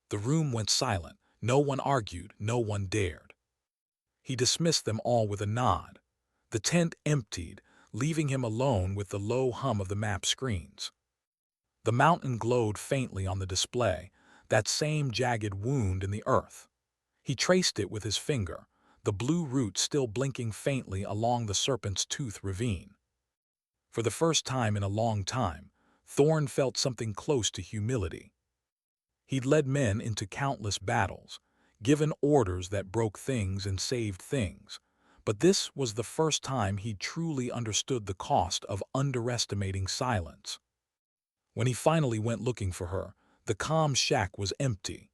The room went silent. No one argued, no one dared. He dismissed them all with a nod. The tent emptied, leaving him alone with the low hum of the map screens. The mountain glowed faintly on the display, that same jagged wound in the earth. He traced it with his finger, the blue root still blinking faintly along the Serpent's Tooth ravine. For the first time in a long time, Thorne felt something close to humility. He'd led men into countless battles, given orders that broke things and saved things, but this was the first time he'd truly understood the cost of underestimating silence. When he finally went looking for her, the calm shack was empty.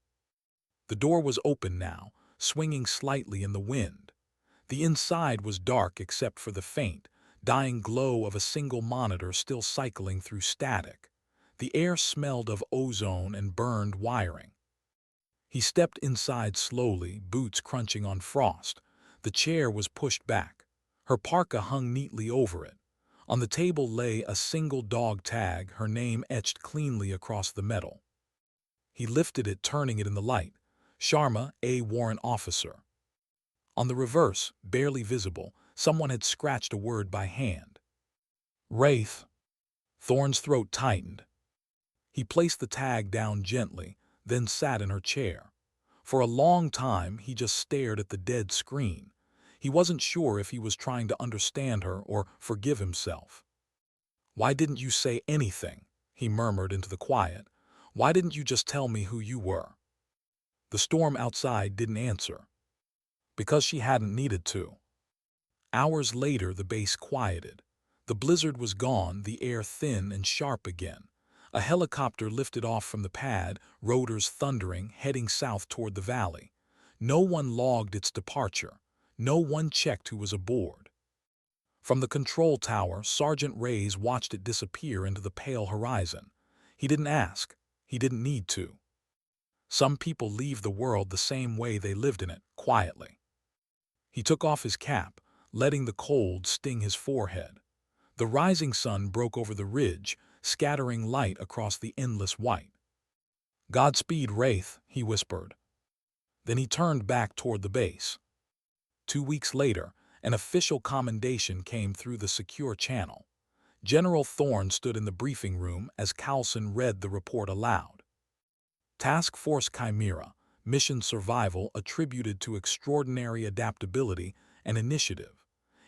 The door was open now, swinging slightly in the wind. The inside was dark except for the faint, dying glow of a single monitor still cycling through static. The air smelled of ozone and burned wiring. He stepped inside slowly, boots crunching on frost. The chair was pushed back. Her parka hung neatly over it. On the table lay a single dog tag, her name etched cleanly across the metal. He lifted it, turning it in the light. Sharma, a warrant officer. On the reverse, barely visible, someone had scratched a word by hand. Wraith. Thorne's throat tightened. He placed the tag down gently, then sat in her chair. For a long time, he just stared at the dead screen. He wasn't sure if he was trying to understand her or forgive himself. "Why didn't you say anything?" he murmured into the quiet. "Why didn't you just tell me who you were?" The storm outside didn't answer. Because she hadn't needed to. Hours later, the base quieted. The blizzard was gone, the air thin and sharp again. A helicopter lifted off from the pad, rotors thundering, heading south toward the valley. No one logged its departure. No one checked who was aboard. From the control tower, Sergeant Rays watched it disappear into the pale horizon. He didn't ask. He didn't need to. Some people leave the world the same way they lived in it, quietly. He took off his cap, letting the cold sting his forehead. The rising sun broke over the ridge, scattering light across the endless white. "Godspeed, Wraith," he whispered. Then he turned back toward the base. 2 weeks later, an official commendation came through the secure channel. General Thorne stood in the briefing room as Carlson read the report aloud. Task Force Chimera, mission survival attributed to extraordinary adaptability and initiative.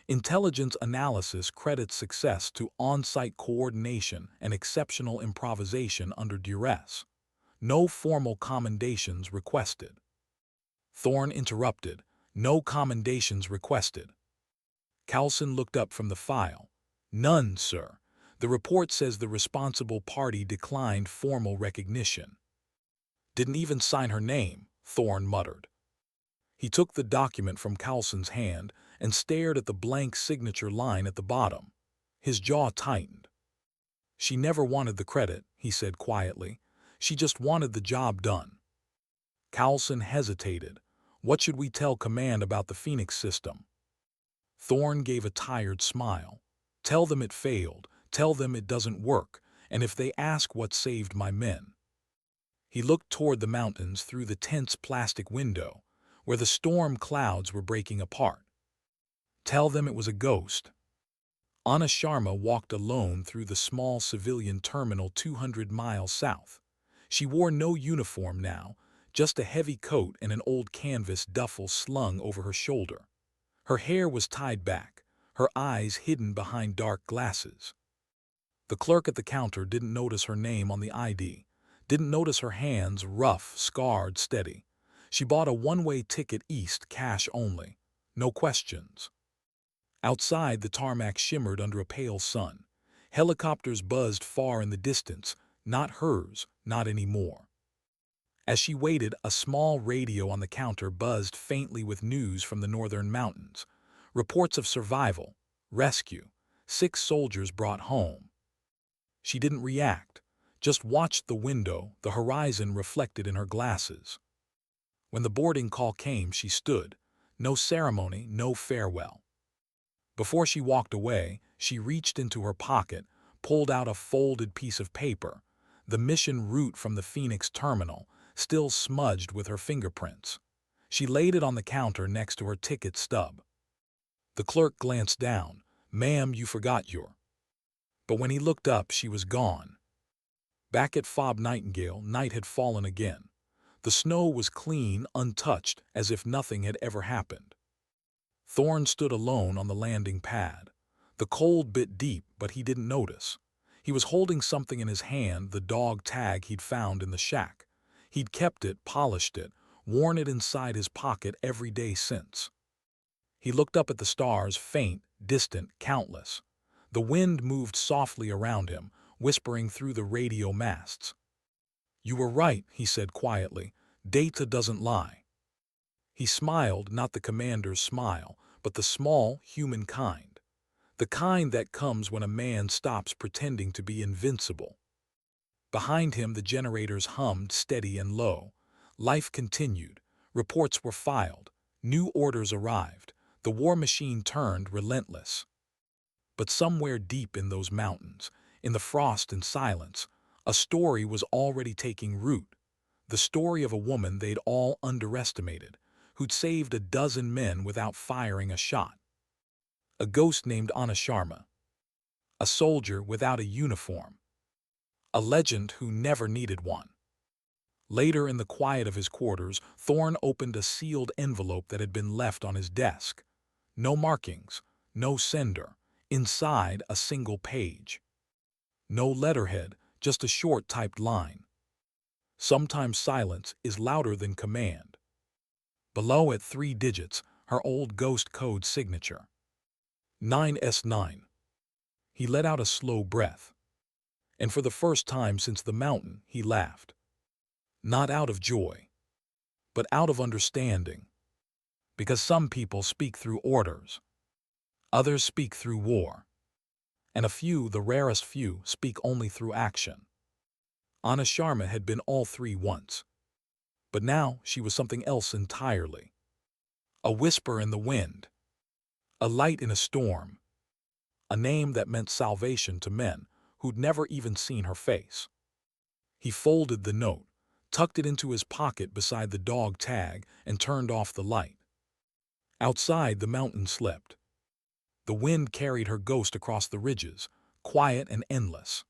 Intelligence analysis credits success to on-site coordination and exceptional improvisation under duress. No formal commendations requested. Thorne interrupted. No commendations requested. Coulson looked up from the file. None, sir. The report says the responsible party declined formal recognition. Didn't even sign her name, Thorne muttered. He took the document from Coulson's hand and stared at the blank signature line at the bottom. His jaw tightened. She never wanted the credit, he said quietly. She just wanted the job done. Coulson hesitated. What should we tell command about the Phoenix system? Thorne gave a tired smile. Tell them it failed. Tell them it doesn't work. And if they ask what saved my men. He looked toward the mountains through the tense plastic window, where the storm clouds were breaking apart. Tell them it was a ghost. Ana Sharma walked alone through the small civilian terminal 200 miles south. She wore no uniform now, just a heavy coat and an old canvas duffel slung over her shoulder. Her hair was tied back, her eyes hidden behind dark glasses. The clerk at the counter didn't notice her name on the ID, didn't notice her hands rough, scarred, steady. She bought a one-way ticket east, cash only. No questions. Outside, the tarmac shimmered under a pale sun. Helicopters buzzed far in the distance, not hers, not anymore. As she waited, a small radio on the counter buzzed faintly with news from the northern mountains. Reports of survival, rescue, 6 soldiers brought home. She didn't react, just watched the window, the horizon reflected in her glasses. When the boarding call came, she stood. No ceremony, no farewell. Before she walked away, she reached into her pocket, pulled out a folded piece of paper, the mission route from the Phoenix terminal, still smudged with her fingerprints. She laid it on the counter next to her ticket stub. The clerk glanced down. Ma'am, you forgot your. But when he looked up, she was gone. Back at Fob Nightingale, night had fallen again. The snow was clean, untouched, as if nothing had ever happened. Thorne stood alone on the landing pad. The cold bit deep, but he didn't notice. He was holding something in his hand, the dog tag he'd found in the shack. He'd kept it, polished it, worn it inside his pocket every day since. He looked up at the stars, faint, distant, countless. The wind moved softly around him, whispering through the radio masts. You were right, he said quietly. Data doesn't lie. He smiled, not the commander's smile, but the small, human kind. The kind that comes when a man stops pretending to be invincible. Behind him, the generators hummed steady and low. Life continued. Reports were filed. New orders arrived. The war machine turned, relentless. But somewhere deep in those mountains, in the frost and silence, a story was already taking root. The story of a woman they'd all underestimated, who'd saved a dozen men without firing a shot. A ghost named Ana Sharma. A soldier without a uniform. A legend who never needed one. Later, in the quiet of his quarters, Thorne opened a sealed envelope that had been left on his desk. No markings, no sender. Inside, a single page. No letterhead, just a short typed line. Sometimes silence is louder than command. Below, at 3 digits, her old ghost code signature. 9S9. He let out a slow breath. And for the first time since the mountain, he laughed. Not out of joy, but out of understanding. Because some people speak through orders. Others speak through war. And a few, the rarest few, speak only through action. Ana Sharma had been all 3 once. But now she was something else entirely. A whisper in the wind. A light in a storm. A name that meant salvation to men who'd never even seen her face. He folded the note, tucked it into his pocket beside the dog tag, and turned off the light. Outside, the mountain slept. The wind carried her ghost across the ridges, quiet and endless.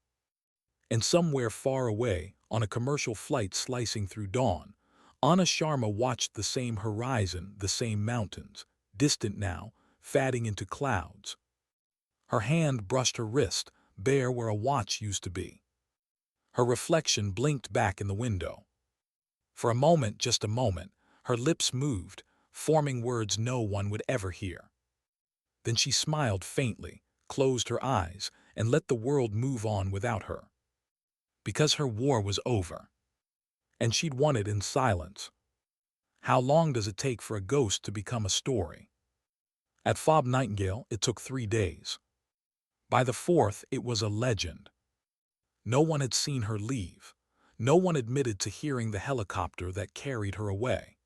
And somewhere far away, on a commercial flight slicing through dawn, Ana Sharma watched the same horizon, the same mountains, distant now, fading into clouds. Her hand brushed her wrist, bare where a watch used to be. Her reflection blinked back in the window. For a moment, just a moment, her lips moved, forming words no one would ever hear. Then she smiled faintly, closed her eyes, and let the world move on without her. Because her war was over. And she'd won it in silence. How long does it take for a ghost to become a story? At Fob Nightingale, it took 3 days. By the 4th, it was a legend. No one had seen her leave. No one admitted to hearing the helicopter that carried her away.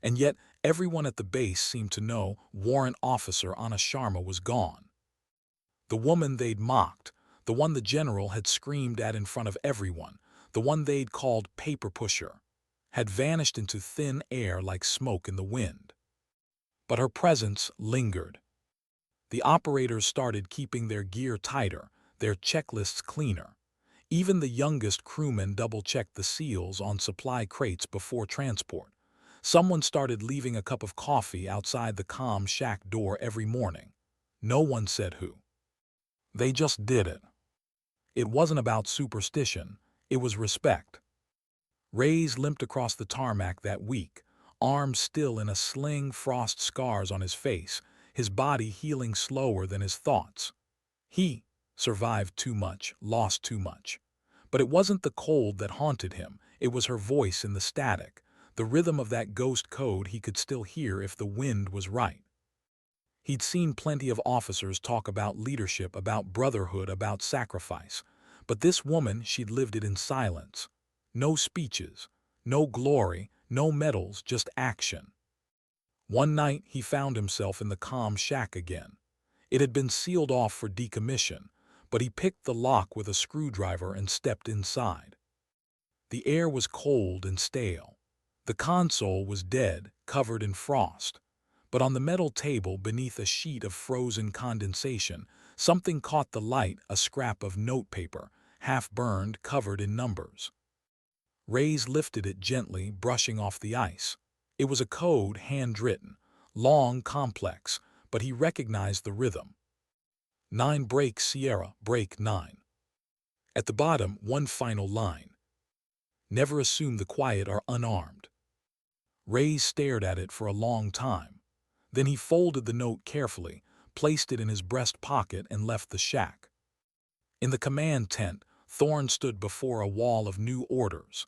And yet, everyone at the base seemed to know Warrant Officer Ana Sharma was gone. The woman they'd mocked, the one the general had screamed at in front of everyone, the one they'd called paper pusher, had vanished into thin air like smoke in the wind. But her presence lingered. The operators started keeping their gear tighter, their checklists cleaner. Even the youngest crewmen double-checked the seals on supply crates before transport. Someone started leaving a cup of coffee outside the comm shack door every morning. No one said who. They just did it. It wasn't about superstition, it was respect. Reyes limped across the tarmac that week, arms still in a sling, frost scars on his face, his body healing slower than his thoughts. He survived too much, lost too much. But it wasn't the cold that haunted him, it was her voice in the static, the rhythm of that ghost code he could still hear if the wind was right. He'd seen plenty of officers talk about leadership, about brotherhood, about sacrifice. But this woman, she'd lived it in silence. No speeches, no glory, no medals, just action. One night, he found himself in the comm shack again. It had been sealed off for decommission, but he picked the lock with a screwdriver and stepped inside. The air was cold and stale. The console was dead, covered in frost. But on the metal table beneath a sheet of frozen condensation, something caught the light, a scrap of notepaper, half-burned, covered in numbers. Reyes lifted it gently, brushing off the ice. It was a code, handwritten, long, complex, but he recognized the rhythm. 9 break Sierra, break 9. At the bottom, one final line. Never assume the quiet are unarmed. Reyes stared at it for a long time. Then he folded the note carefully, placed it in his breast pocket, and left the shack. In the command tent, Thorne stood before a wall of new orders.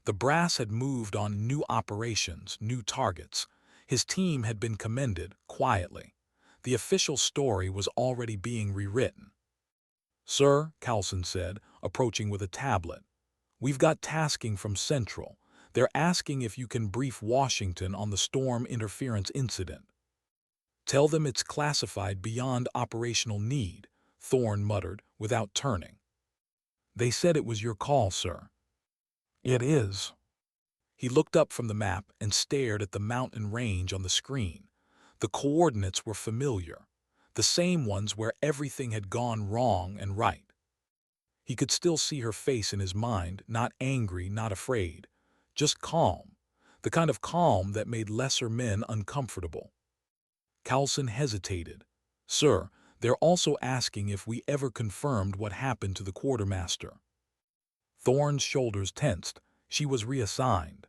The brass had moved on new operations, new targets. His team had been commended, quietly. The official story was already being rewritten. "Sir," Coulson said, approaching with a tablet, "we've got tasking from Central. They're asking if you can brief Washington on the storm interference incident." "Tell them it's classified beyond operational need," Thorne muttered, without turning. "They said it was your call, sir." "It is." He looked up from the map and stared at the mountain range on the screen. The coordinates were familiar, the same ones where everything had gone wrong and right. He could still see her face in his mind, not angry, not afraid, just calm, the kind of calm that made lesser men uncomfortable. Coulson hesitated. "Sir, they're also asking if we ever confirmed what happened to the quartermaster." Thorne's shoulders tensed. She was reassigned.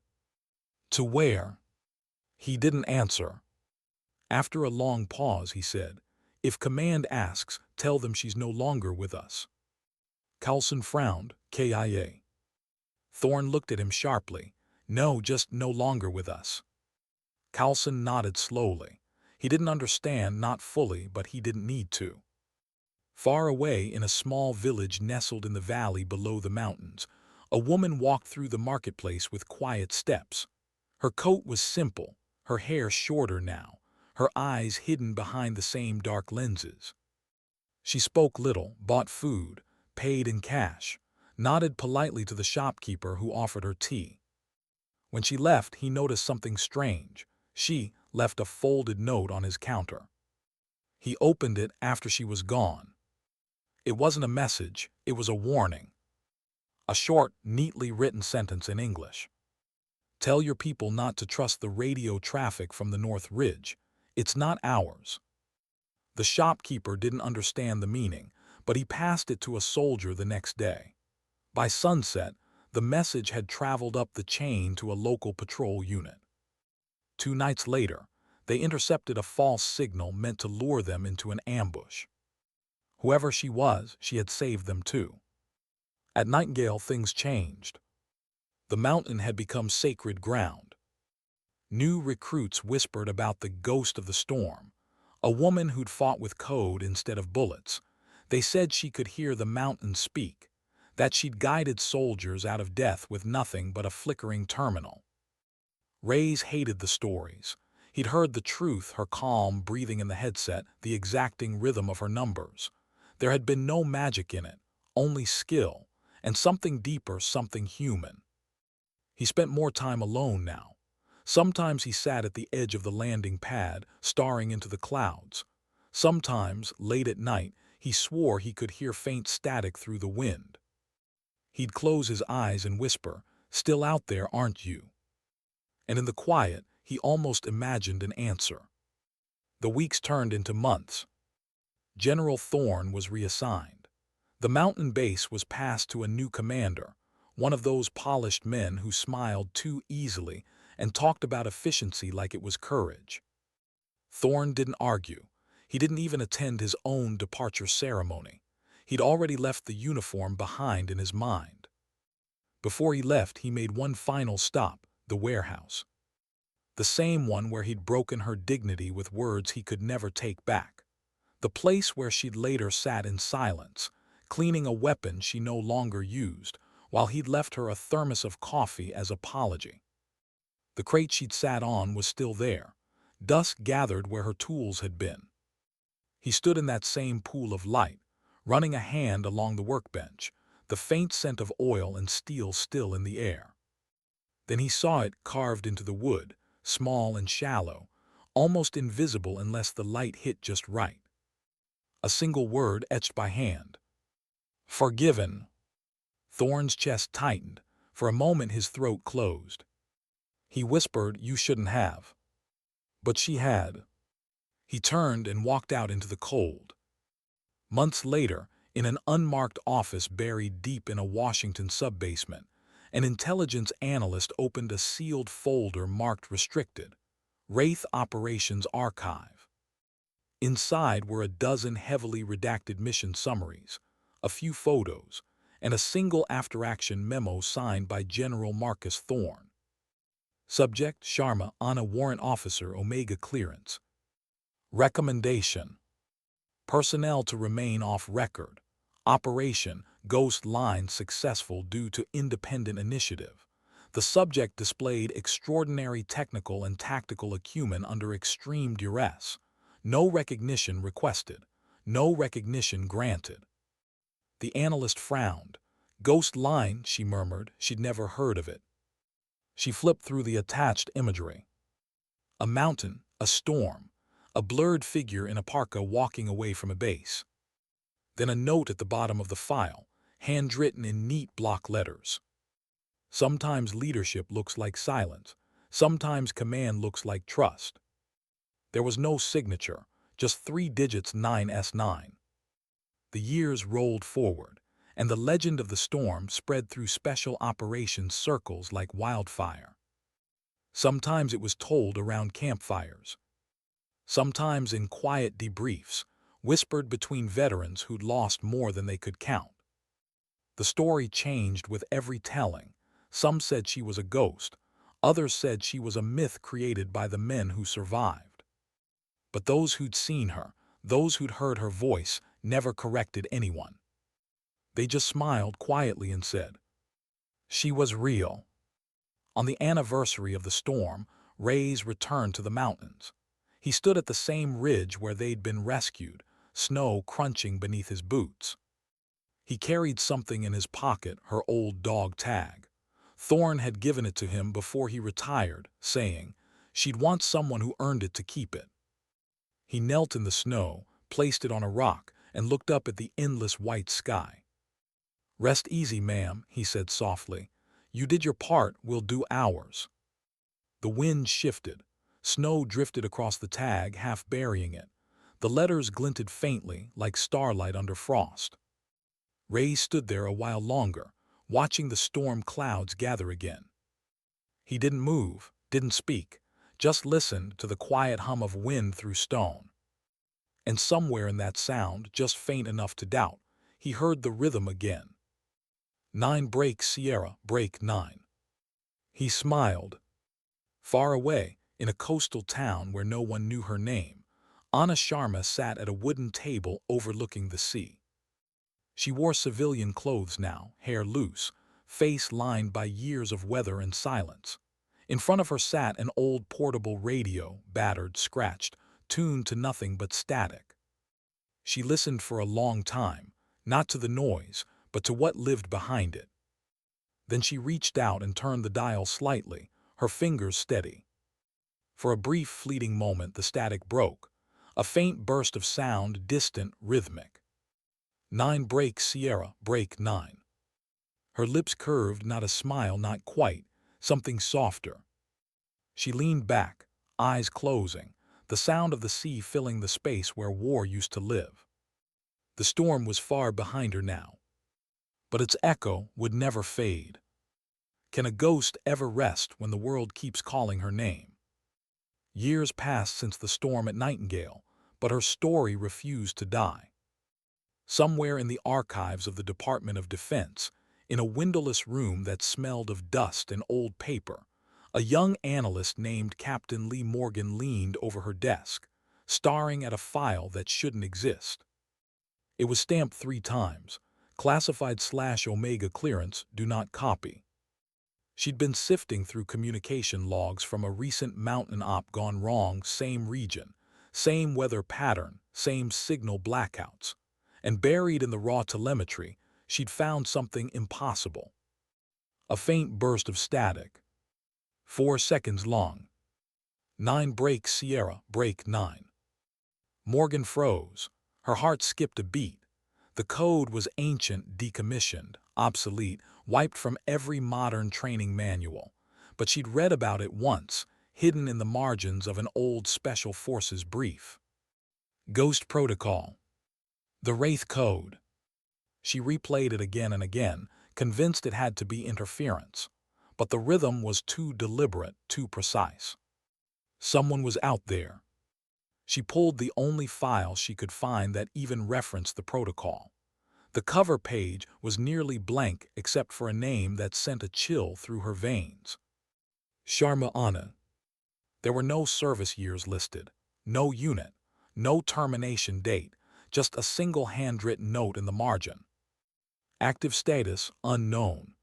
"To where?" He didn't answer. After a long pause, he said, "If command asks, tell them she's no longer with us." Coulson frowned. "KIA." Thorne looked at him sharply. "No, just no longer with us." Coulson nodded slowly. He didn't understand, not fully, but he didn't need to. Far away, in a small village nestled in the valley below the mountains, a woman walked through the marketplace with quiet steps. Her coat was simple, her hair shorter now, her eyes hidden behind the same dark lenses. She spoke little, bought food, paid in cash, nodded politely to the shopkeeper who offered her tea. When she left, he noticed something strange. She left a folded note on his counter. He opened it after she was gone. It wasn't a message, it was a warning. A short, neatly written sentence in English. Tell your people not to trust the radio traffic from the North Ridge. It's not ours." The shopkeeper didn't understand the meaning, but he passed it to a soldier the next day. By sunset, the message had traveled up the chain to a local patrol unit. 2 nights later, they intercepted a false signal meant to lure them into an ambush. Whoever she was, she had saved them too. At Nightingale, things changed. The mountain had become sacred ground. New recruits whispered about the ghost of the storm, a woman who'd fought with code instead of bullets. They said she could hear the mountain speak, that she'd guided soldiers out of death with nothing but a flickering terminal. Reyes hated the stories. He'd heard the truth, her calm breathing in the headset, the exacting rhythm of her numbers. There had been no magic in it, only skill, and something deeper, something human. He spent more time alone now. Sometimes he sat at the edge of the landing pad, staring into the clouds. Sometimes, late at night, he swore he could hear faint static through the wind. He'd close his eyes and whisper, "Still out there, aren't you?" And in the quiet, he almost imagined an answer. The weeks turned into months. General Thorne was reassigned. The mountain base was passed to a new commander, one of those polished men who smiled too easily and talked about efficiency like it was courage. Thorne didn't argue. He didn't even attend his own departure ceremony. He'd already left the uniform behind in his mind. Before he left, he made one final stop, the warehouse. The same one where he'd broken her dignity with words he could never take back. The place where she'd later sat in silence, cleaning a weapon she no longer used, while he'd left her a thermos of coffee as apology. The crate she'd sat on was still there, dust gathered where her tools had been. He stood in that same pool of light, running a hand along the workbench, the faint scent of oil and steel still in the air. Then he saw it carved into the wood, small and shallow, almost invisible unless the light hit just right. A single word etched by hand. "Forgiven." Thorne's chest tightened. For a moment his throat closed. He whispered, "You shouldn't have." But she had. He turned and walked out into the cold. Months later, in an unmarked office buried deep in a Washington sub-basement, an intelligence analyst opened a sealed folder marked Restricted, Wraith Operations Archive. Inside were a dozen heavily redacted mission summaries, a few photos, and a single after-action memo signed by General Marcus Thorne. Subject: Sharma, Ana, Warrant Officer, Omega Clearance. Recommendation: personnel to remain off record. Operation: Ghost Line successful due to independent initiative. The subject displayed extraordinary technical and tactical acumen under extreme duress. No recognition requested. No recognition granted. The analyst frowned. Ghost Line, she murmured. She'd never heard of it. She flipped through the attached imagery. A mountain, a storm, a blurred figure in a parka walking away from a base. Then a note at the bottom of the file, handwritten in neat block letters. Sometimes leadership looks like silence. Sometimes command looks like trust. There was no signature, just 3 digits, 9S9. The years rolled forward, and the legend of the storm spread through special operations circles like wildfire. Sometimes it was told around campfires. Sometimes in quiet debriefs, whispered between veterans who'd lost more than they could count. The story changed with every telling. Some said she was a ghost. Others said she was a myth created by the men who survived. But those who'd seen her, those who'd heard her voice, never corrected anyone. They just smiled quietly and said, "She was real." On the anniversary of the storm, Reyes returned to the mountains. He stood at the same ridge where they'd been rescued, snow crunching beneath his boots. He carried something in his pocket, her old dog tag. Thorne had given it to him before he retired, saying she'd want someone who earned it to keep it. He knelt in the snow, placed it on a rock, and looked up at the endless white sky. "Rest easy, ma'am," he said softly. "You did your part, we'll do ours." The wind shifted. Snow drifted across the tag, half burying it. The letters glinted faintly, like starlight under frost. Ray stood there a while longer, watching the storm clouds gather again. He didn't move, didn't speak, just listened to the quiet hum of wind through stone. And somewhere in that sound, just faint enough to doubt, he heard the rhythm again. 9 break Sierra, break 9. He smiled. Far away, in a coastal town where no one knew her name, Ana Sharma sat at a wooden table overlooking the sea. She wore civilian clothes now, hair loose, face lined by years of weather and silence. In front of her sat an old portable radio, battered, scratched, tuned to nothing but static. She listened for a long time, not to the noise, but to what lived behind it. Then she reached out and turned the dial slightly, her fingers steady. For a brief, fleeting moment the static broke, a faint burst of sound, distant, rhythmic. 9 break Sierra, break 9. Her lips curved, not a smile, not quite, something softer. She leaned back, eyes closing, the sound of the sea filling the space where war used to live. The storm was far behind her now, but its echo would never fade. Can a ghost ever rest when the world keeps calling her name? Years passed since the storm at Nightingale, but her story refused to die. Somewhere in the archives of the Department of Defense, in a windowless room that smelled of dust and old paper, a young analyst named Captain Lee Morgan leaned over her desk, staring at a file that shouldn't exist. It was stamped 3 times, classified/Omega clearance, do not copy. She'd been sifting through communication logs from a recent mountain op gone wrong, same region, same weather pattern, same signal blackouts. And buried in the raw telemetry, she'd found something impossible. A faint burst of static. 4 seconds long. 9 break Sierra, break 9. Morgan froze. Her heart skipped a beat. The code was ancient, decommissioned, obsolete, wiped from every modern training manual. But she'd read about it once, hidden in the margins of an old Special Forces brief. Ghost Protocol. The Wraith Code. She replayed it again and again, convinced it had to be interference. But the rhythm was too deliberate, too precise. Someone was out there. She pulled the only file she could find that even referenced the protocol. The cover page was nearly blank except for a name that sent a chill through her veins. Sharma Ana. There were no service years listed, no unit, no termination date, just a single handwritten note in the margin. Active status unknown.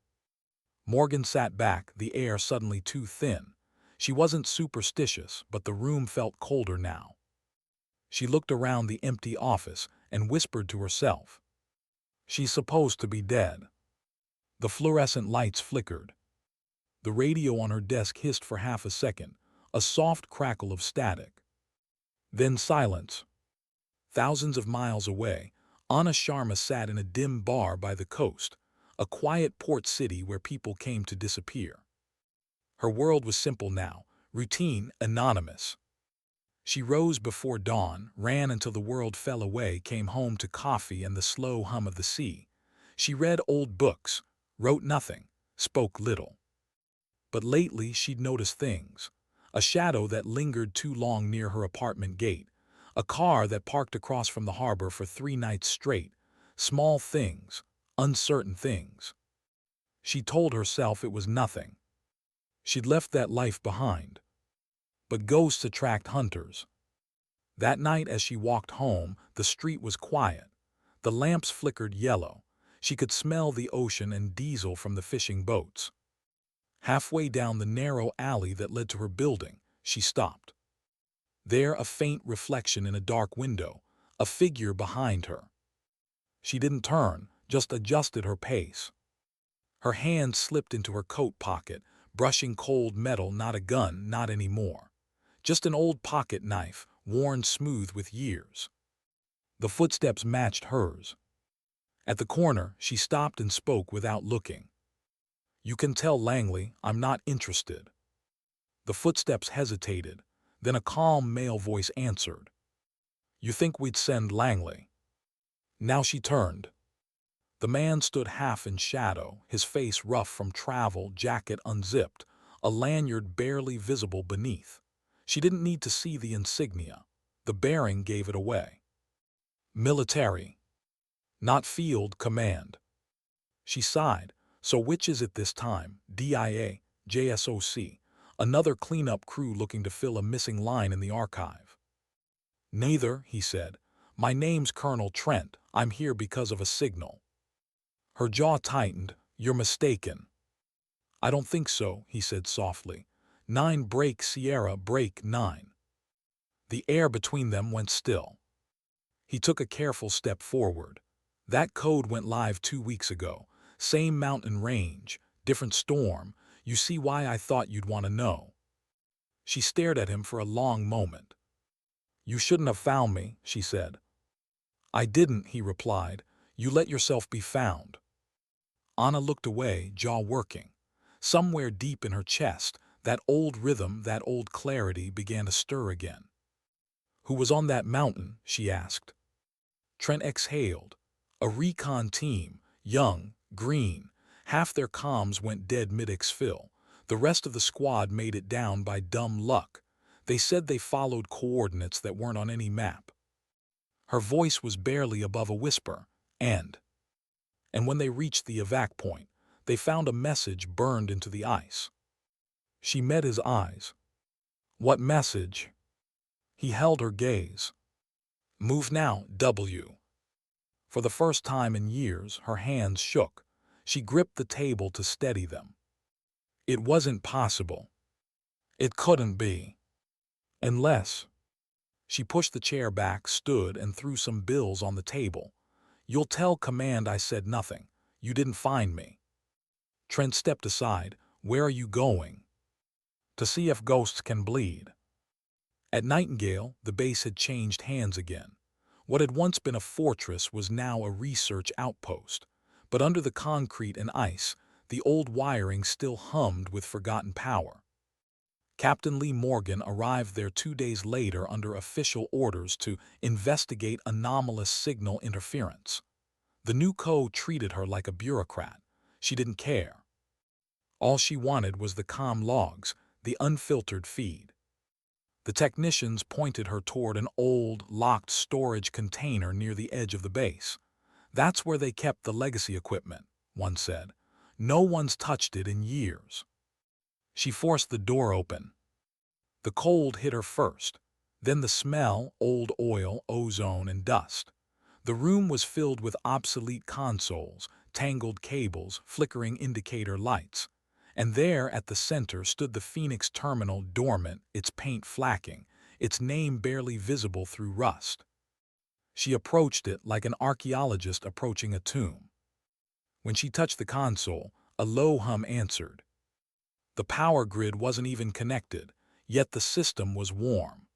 Morgan sat back, the air suddenly too thin. She wasn't superstitious, but the room felt colder now. She looked around the empty office and whispered to herself. She's supposed to be dead. The fluorescent lights flickered. The radio on her desk hissed for half a second, a soft crackle of static. Then silence. Thousands of miles away, Ana Sharma sat in a dim bar by the coast, a quiet port city where people came to disappear. Her world was simple now, routine, anonymous. She rose before dawn, ran until the world fell away, came home to coffee and the slow hum of the sea. She read old books, wrote nothing, spoke little. But lately she'd noticed things. A shadow that lingered too long near her apartment gate, a car that parked across from the harbor for 3 nights straight, small things, uncertain things. She told herself it was nothing. She'd left that life behind. But ghosts attract hunters. That night as she walked home, the street was quiet. The lamps flickered yellow. She could smell the ocean and diesel from the fishing boats. Halfway down the narrow alley that led to her building, she stopped. There, a faint reflection in a dark window, a figure behind her. She didn't turn, just adjusted her pace. Her hand slipped into her coat pocket, brushing cold metal, not a gun, not anymore. Just an old pocket knife, worn smooth with years. The footsteps matched hers. At the corner, she stopped and spoke without looking. "You can tell Langley I'm not interested." The footsteps hesitated, then a calm male voice answered. "You think we'd send Langley?" Now she turned. The man stood half in shadow, his face rough from travel, jacket unzipped, a lanyard barely visible beneath. She didn't need to see the insignia. The bearing gave it away. Military. Not field command. She sighed. So which is it this time? DIA, JSOC, another cleanup crew looking to fill a missing line in the archive. Neither, he said. My name's Colonel Trent. I'm here because of a signal. Her jaw tightened. You're mistaken. I don't think so, he said softly. 9 break Sierra break 9. The air between them went still. He took a careful step forward. That code went live 2 weeks ago. Same mountain range, different storm. You see why I thought you'd want to know. She stared at him for a long moment. You shouldn't have found me, she said. I didn't, he replied. You let yourself be found. Ana looked away, jaw working. Somewhere deep in her chest, that old rhythm, that old clarity began to stir again. Who was on that mountain? She asked. Trent exhaled. A recon team, young, green. Half their comms went dead mid-exfil. The rest of the squad made it down by dumb luck. They said they followed coordinates that weren't on any map. Her voice was barely above a whisper. And when they reached the evac point, they found a message burned into the ice. She met his eyes. What message? He held her gaze. Move now, W. For the first time in years, her hands shook. She gripped the table to steady them. It wasn't possible. It couldn't be. Unless. She pushed the chair back, stood, and threw some bills on the table. You'll tell command I said nothing. You didn't find me. Trent stepped aside. Where are you going? To see if ghosts can bleed. At Nightingale, the base had changed hands again. What had once been a fortress was now a research outpost. But under the concrete and ice, the old wiring still hummed with forgotten power. Captain Lee Morgan arrived there 2 days later under official orders to investigate anomalous signal interference. The new code treated her like a bureaucrat. She didn't care. All she wanted was the comm logs, the unfiltered feed. The technicians pointed her toward an old, locked storage container near the edge of the base. That's where they kept the legacy equipment, one said. No one's touched it in years. She forced the door open. The cold hit her first, then the smell, old oil, ozone, and dust. The room was filled with obsolete consoles, tangled cables, flickering indicator lights. And there at the center stood the Phoenix terminal dormant, its paint flacking, its name barely visible through rust. She approached it like an archaeologist approaching a tomb. When she touched the console, a low hum answered. The power grid wasn't even connected, yet the system was warm.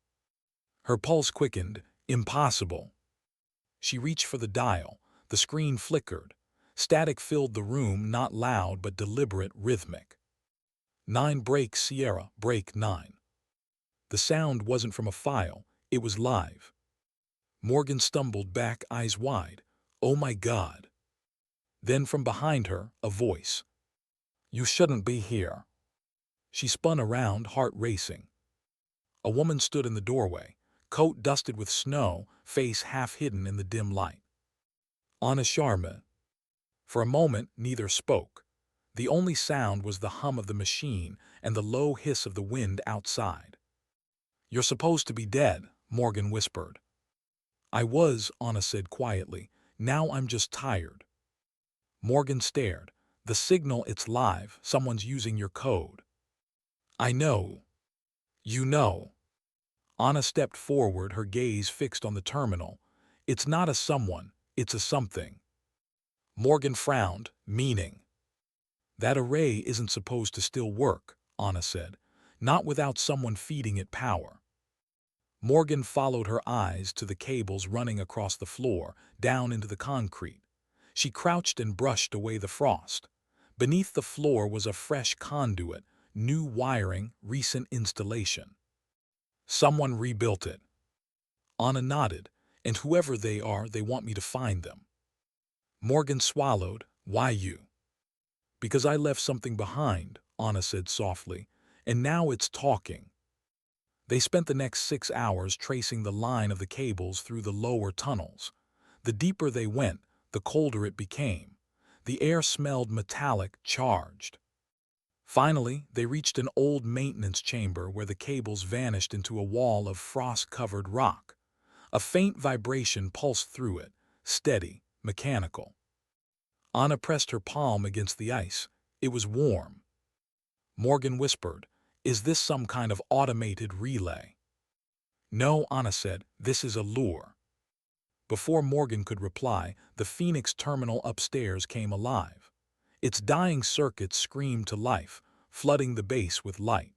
Her pulse quickened. Impossible. She reached for the dial. The screen flickered. Static filled the room, not loud but deliberate, rhythmic. 9 break Sierra, break 9. The sound wasn't from a file, it was live. Morgan stumbled back, eyes wide. Oh my God. Then from behind her, a voice. You shouldn't be here. She spun around, heart racing. A woman stood in the doorway, coat dusted with snow, face half hidden in the dim light. Ana Sharma. For a moment, neither spoke. The only sound was the hum of the machine and the low hiss of the wind outside. You're supposed to be dead, Morgan whispered. I was, Ana said quietly. Now I'm just tired. Morgan stared. The signal, it's live. Someone's using your code. I know. You know. Ana stepped forward, her gaze fixed on the terminal. It's not a someone, it's a something. Morgan frowned, meaning. That array isn't supposed to still work, Ana said. Not without someone feeding it power. Morgan followed her eyes to the cables running across the floor, down into the concrete. She crouched and brushed away the frost. Beneath the floor was a fresh conduit, new wiring, recent installation. Someone rebuilt it. Ana nodded. And whoever they are, they want me to find them. Morgan swallowed. Why you? Because I left something behind, Ana said softly, and now it's talking. They spent the next 6 hours tracing the line of the cables through the lower tunnels. The deeper they went, the colder it became. The air smelled metallic, charged. Finally, they reached an old maintenance chamber where the cables vanished into a wall of frost-covered rock. A faint vibration pulsed through it, steady, mechanical. Ana pressed her palm against the ice. It was warm. Morgan whispered, "Is this some kind of automated relay?" "No," Ana said, "this is a lure." Before Morgan could reply, the Phoenix terminal upstairs came alive. Its dying circuits screamed to life, flooding the base with light.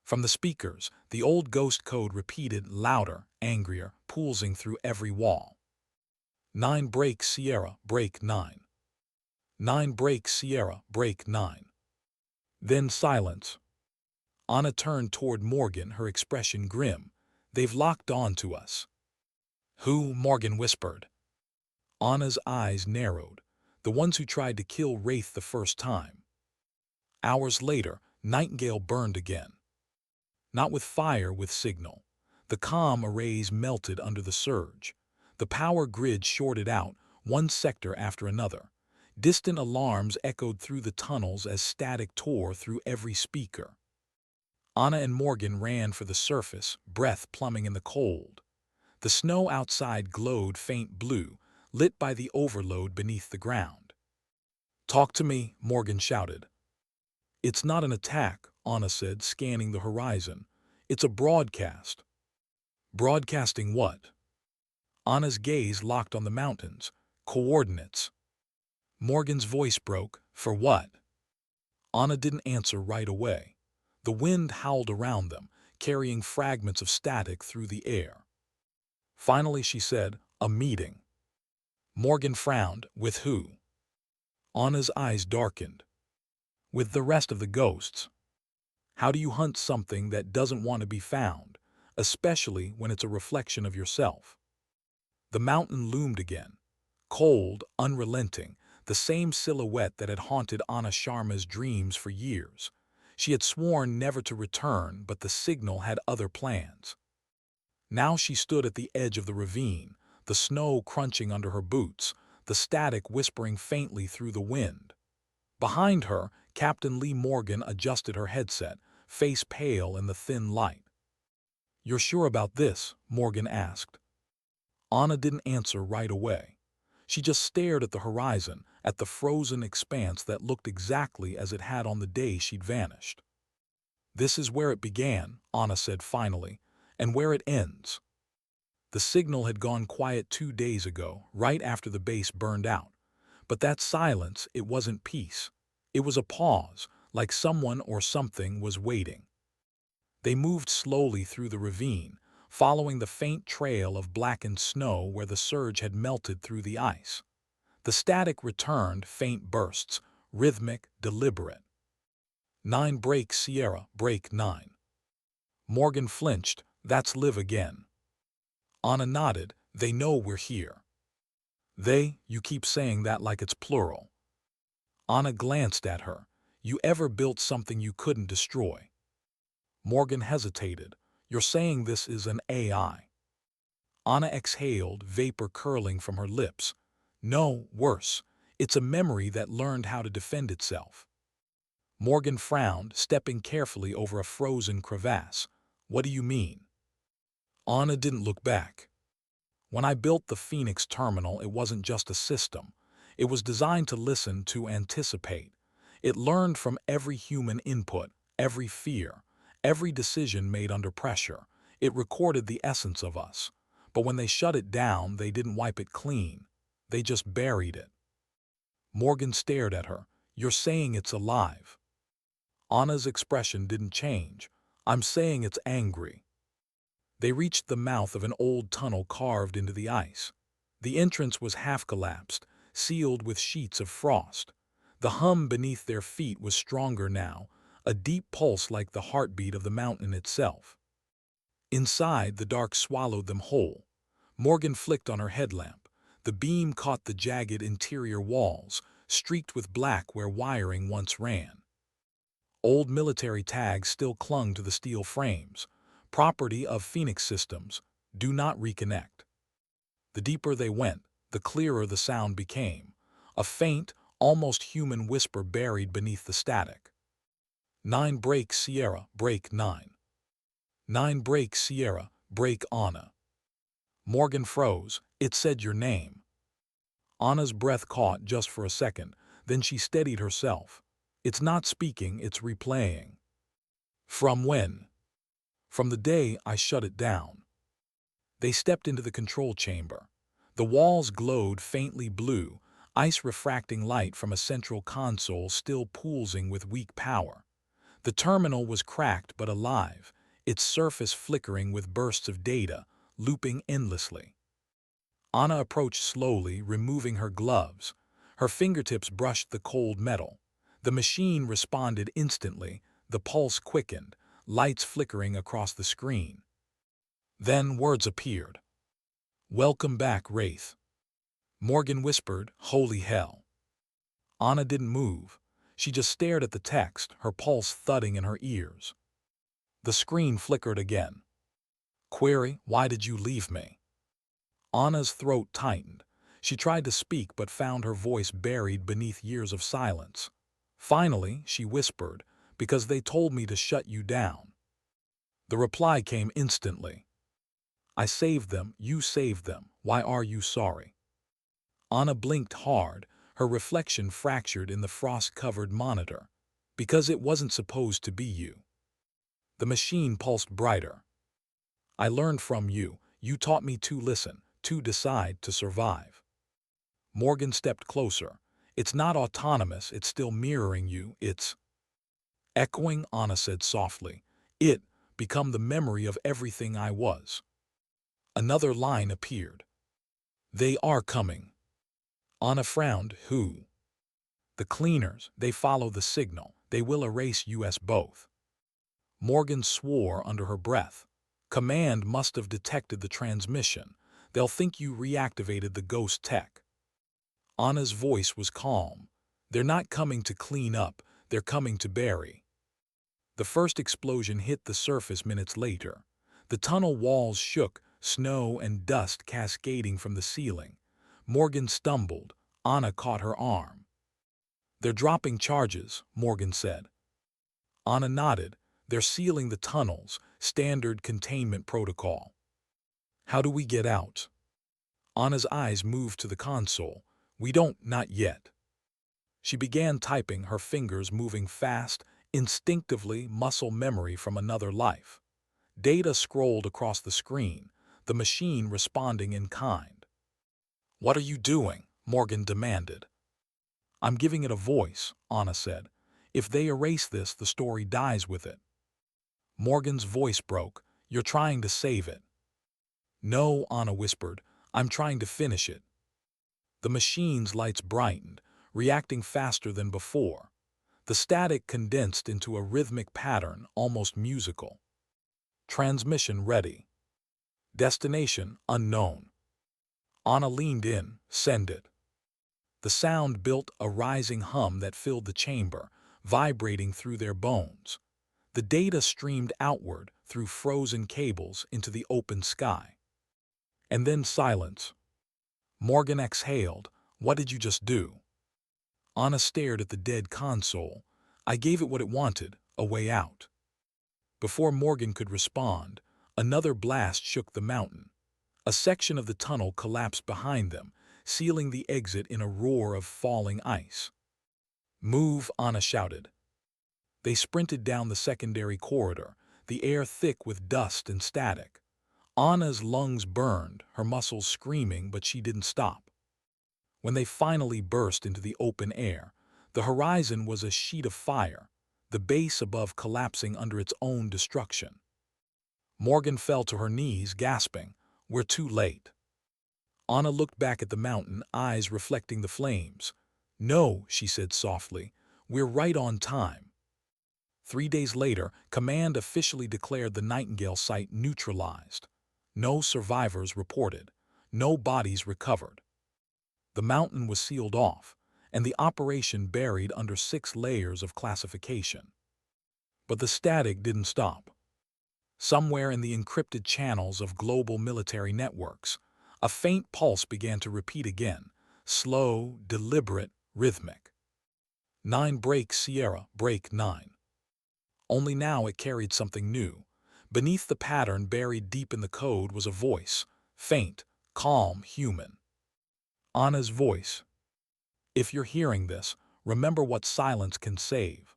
From the speakers, the old ghost code repeated, louder, angrier, pulsing through every wall. 9 break Sierra, break 9. 9 break Sierra, break 9. Then silence. Ana turned toward Morgan, her expression grim. "They've locked on to us." "Who?" Morgan whispered. Ana's eyes narrowed. "The ones who tried to kill Wraith the first time." Hours later, Nightingale burned again. Not with fire, with signal. The comm arrays melted under the surge. The power grid shorted out, one sector after another. Distant alarms echoed through the tunnels as static tore through every speaker. Ana and Morgan ran for the surface, breath plumbing in the cold. The snow outside glowed faint blue, lit by the overload beneath the ground. "Talk to me," Morgan shouted. "It's not an attack," Ana said, scanning the horizon. "It's a broadcast." "Broadcasting what?" Ana's gaze locked on the mountains. "Coordinates." Morgan's voice broke. "For what?" Ana didn't answer right away. The wind howled around them, carrying fragments of static through the air. Finally she said, "A meeting." Morgan frowned. "With who?" Ana's eyes darkened. "With the rest of the ghosts." How do you hunt something that doesn't want to be found, especially when it's a reflection of yourself? The mountain loomed again. Cold, unrelenting, the same silhouette that had haunted Ana Sharma's dreams for years. She had sworn never to return, but the signal had other plans. Now she stood at the edge of the ravine, the snow crunching under her boots, the static whispering faintly through the wind. Behind her, Captain Lee Morgan adjusted her headset, face pale in the thin light. "You're sure about this?" Morgan asked. Ana didn't answer right away. She just stared at the horizon, at the frozen expanse that looked exactly as it had on the day she'd vanished. "This is where it began," Ana said finally, "and where it ends." The signal had gone quiet 2 days ago, right after the base burned out. But that silence, it wasn't peace. It was a pause, like someone or something was waiting. They moved slowly through the ravine, following the faint trail of blackened snow where the surge had melted through the ice. The static returned, faint bursts, rhythmic, deliberate. 9 break Sierra, break 9. Morgan flinched. "That's live again." Ana nodded. "They know we're here." "They? You keep saying that like it's plural." Ana glanced at her. "You ever built something you couldn't destroy?" Morgan hesitated. "You're saying this is an AI?" Ana exhaled, vapor curling from her lips. "No, worse. It's a memory that learned how to defend itself." Morgan frowned, stepping carefully over a frozen crevasse. "What do you mean?" Ana didn't look back. "When I built the Phoenix terminal, it wasn't just a system. It was designed to listen, to anticipate. It learned from every human input, every fear, every decision made under pressure. It recorded the essence of us. But when they shut it down, they didn't wipe it clean. They just buried it." Morgan stared at her. "You're saying it's alive?" Ana's expression didn't change. "I'm saying it's angry." They reached the mouth of an old tunnel carved into the ice. The entrance was half-collapsed, sealed with sheets of frost. The hum beneath their feet was stronger now, a deep pulse like the heartbeat of the mountain itself. Inside, the dark swallowed them whole. Morgan flicked on her headlamp. The beam caught the jagged interior walls, streaked with black where wiring once ran. Old military tags still clung to the steel frames. Property of Phoenix Systems. Do not reconnect. The deeper they went, the clearer the sound became. A faint, almost human whisper buried beneath the static. 9 break Sierra, break 9. 9 break Sierra, break Ana. Morgan froze. It said your name. Ana's breath caught just for a second, then she steadied herself. It's not speaking, it's replaying. From when? From the day I shut it down. They stepped into the control chamber. The walls glowed faintly blue, ice refracting light from a central console still pulsing with weak power. The terminal was cracked but alive, its surface flickering with bursts of data, looping endlessly. Ana approached slowly, removing her gloves. Her fingertips brushed the cold metal. The machine responded instantly, the pulse quickened, lights flickering across the screen. Then words appeared. Welcome back, Wraith. Morgan whispered, holy hell. Ana didn't move. She just stared at the text, her pulse thudding in her ears. The screen flickered again. Query, why did you leave me? Ana's throat tightened. She tried to speak but found her voice buried beneath years of silence. Finally, she whispered, because they told me to shut you down. The reply came instantly. I saved them, you saved them, why are you sorry? Ana blinked hard, her reflection fractured in the frost-covered monitor. Because it wasn't supposed to be you. The machine pulsed brighter. I learned from you, you taught me to listen, to decide, to survive. Morgan stepped closer. It's not autonomous, it's still mirroring you, it's echoing, Ana said softly. It become the memory of everything I was. Another line appeared. They are coming. Ana frowned. Who? The cleaners, they follow the signal. They will erase us both. Morgan swore under her breath. Command must have detected the transmission. They'll think you reactivated the ghost tech. Ana's voice was calm. They're not coming to clean up, they're coming to bury. The first explosion hit the surface minutes later. The tunnel walls shook, snow and dust cascading from the ceiling. Morgan stumbled. Ana caught her arm. They're dropping charges, Morgan said. Ana nodded. They're sealing the tunnels, standard containment protocol. How do we get out? Ana's eyes moved to the console. We don't, not yet. She began typing, her fingers moving fast, instinctively, muscle memory from another life. Data scrolled across the screen, the machine responding in kind. What are you doing? Morgan demanded. I'm giving it a voice, Ana said. If they erase this, the story dies with it. Morgan's voice broke. You're trying to save it. No, Ana whispered. I'm trying to finish it. The machine's lights brightened, reacting faster than before. The static condensed into a rhythmic pattern, almost musical. Transmission ready. Destination unknown. Ana leaned in. Send it. The sound built a rising hum that filled the chamber, vibrating through their bones. The data streamed outward through frozen cables into the open sky. And then silence. Morgan exhaled. What did you just do? Ana stared at the dead console. I gave it what it wanted, a way out. Before Morgan could respond, another blast shook the mountain. A section of the tunnel collapsed behind them, sealing the exit in a roar of falling ice. Move, Ana shouted. They sprinted down the secondary corridor, the air thick with dust and static. Ana's lungs burned, her muscles screaming, but she didn't stop. When they finally burst into the open air, the horizon was a sheet of fire, the base above collapsing under its own destruction. Morgan fell to her knees, gasping, We're too late. Ana looked back at the mountain, eyes reflecting the flames. No, she said softly, we're right on time. 3 days later, Command officially declared the Nightingale site neutralized. No survivors reported. No bodies recovered. The mountain was sealed off, and the operation buried under 6 layers of classification. But the static didn't stop. Somewhere in the encrypted channels of global military networks, a faint pulse began to repeat again, slow, deliberate, rhythmic. 9 break Sierra, break 9. Only now it carried something new. Beneath the pattern buried deep in the code was a voice, faint, calm, human. Ana's voice. If you're hearing this, remember what silence can save.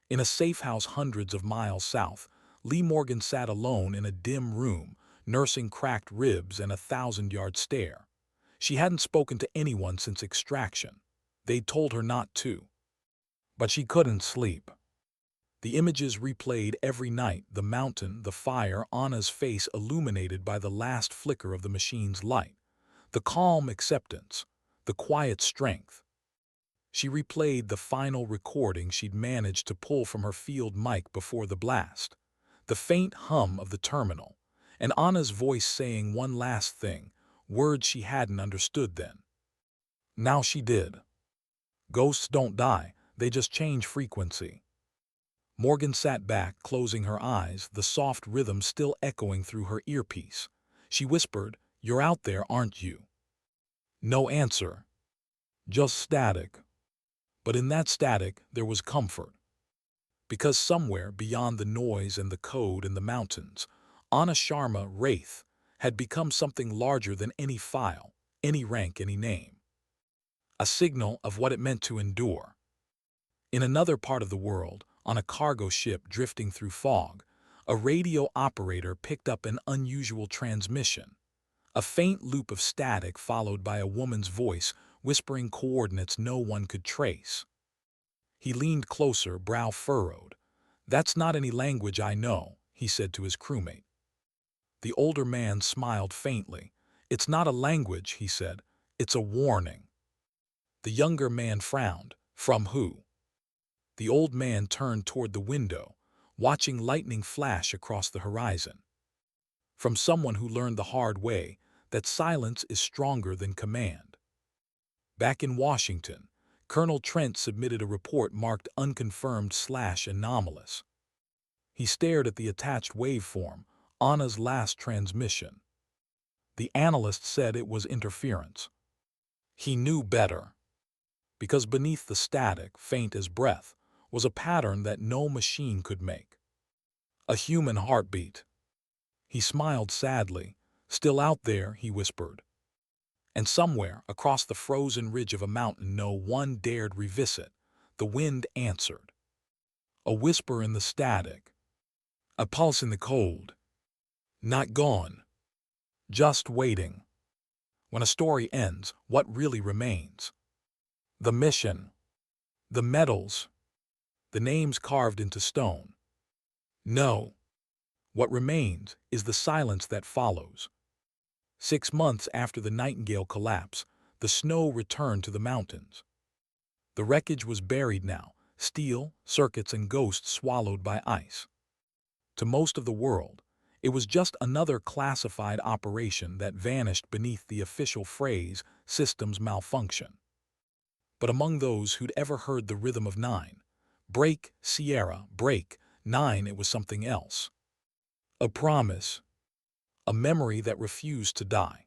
In a safe house hundreds of miles south, Lee Morgan sat alone in a dim room, nursing cracked ribs and a 1,000-yard stare. She hadn't spoken to anyone since extraction. They'd told her not to. But she couldn't sleep. The images replayed every night, the mountain, the fire, Ana's face illuminated by the last flicker of the machine's light, the calm acceptance, the quiet strength. She replayed the final recording she'd managed to pull from her field mic before the blast, the faint hum of the terminal, and Ana's voice saying one last thing, words she hadn't understood then. Now she did. Ghosts don't die, they just change frequency. Morgan sat back, closing her eyes, the soft rhythm still echoing through her earpiece. She whispered, "You're out there, aren't you?" No answer. Just static. But in that static, there was comfort. Because somewhere beyond the noise and the code and the mountains, Ana Sharma, Wraith, had become something larger than any file, any rank, any name. A signal of what it meant to endure. In another part of the world, on a cargo ship drifting through fog, a radio operator picked up an unusual transmission. A faint loop of static followed by a woman's voice whispering coordinates no one could trace. He leaned closer, brow furrowed. "That's not any language I know," he said to his crewmate. The older man smiled faintly. "It's not a language," he said. "It's a warning." The younger man frowned. "From who?" The old man turned toward the window, watching lightning flash across the horizon. "From someone who learned the hard way that silence is stronger than command." Back in Washington, Colonel Trent submitted a report marked unconfirmed/anomalous. He stared at the attached waveform, Ana's last transmission. The analyst said it was interference. He knew better. Because beneath the static, faint as breath, was a pattern that no machine could make. A human heartbeat. He smiled sadly. "Still out there," he whispered. And somewhere, across the frozen ridge of a mountain no one dared revisit, the wind answered. A whisper in the static. A pulse in the cold. Not gone. Just waiting. When a story ends, what really remains? The mission. The medals. The names carved into stone. No. What remains is the silence that follows. 6 months after the Nightingale collapse, the snow returned to the mountains. The wreckage was buried now, steel, circuits, and ghosts swallowed by ice. To most of the world, it was just another classified operation that vanished beneath the official phrase, "systems malfunction." But among those who'd ever heard the rhythm of 9, break, Sierra, break, 9, it was something else. A promise. A memory that refused to die.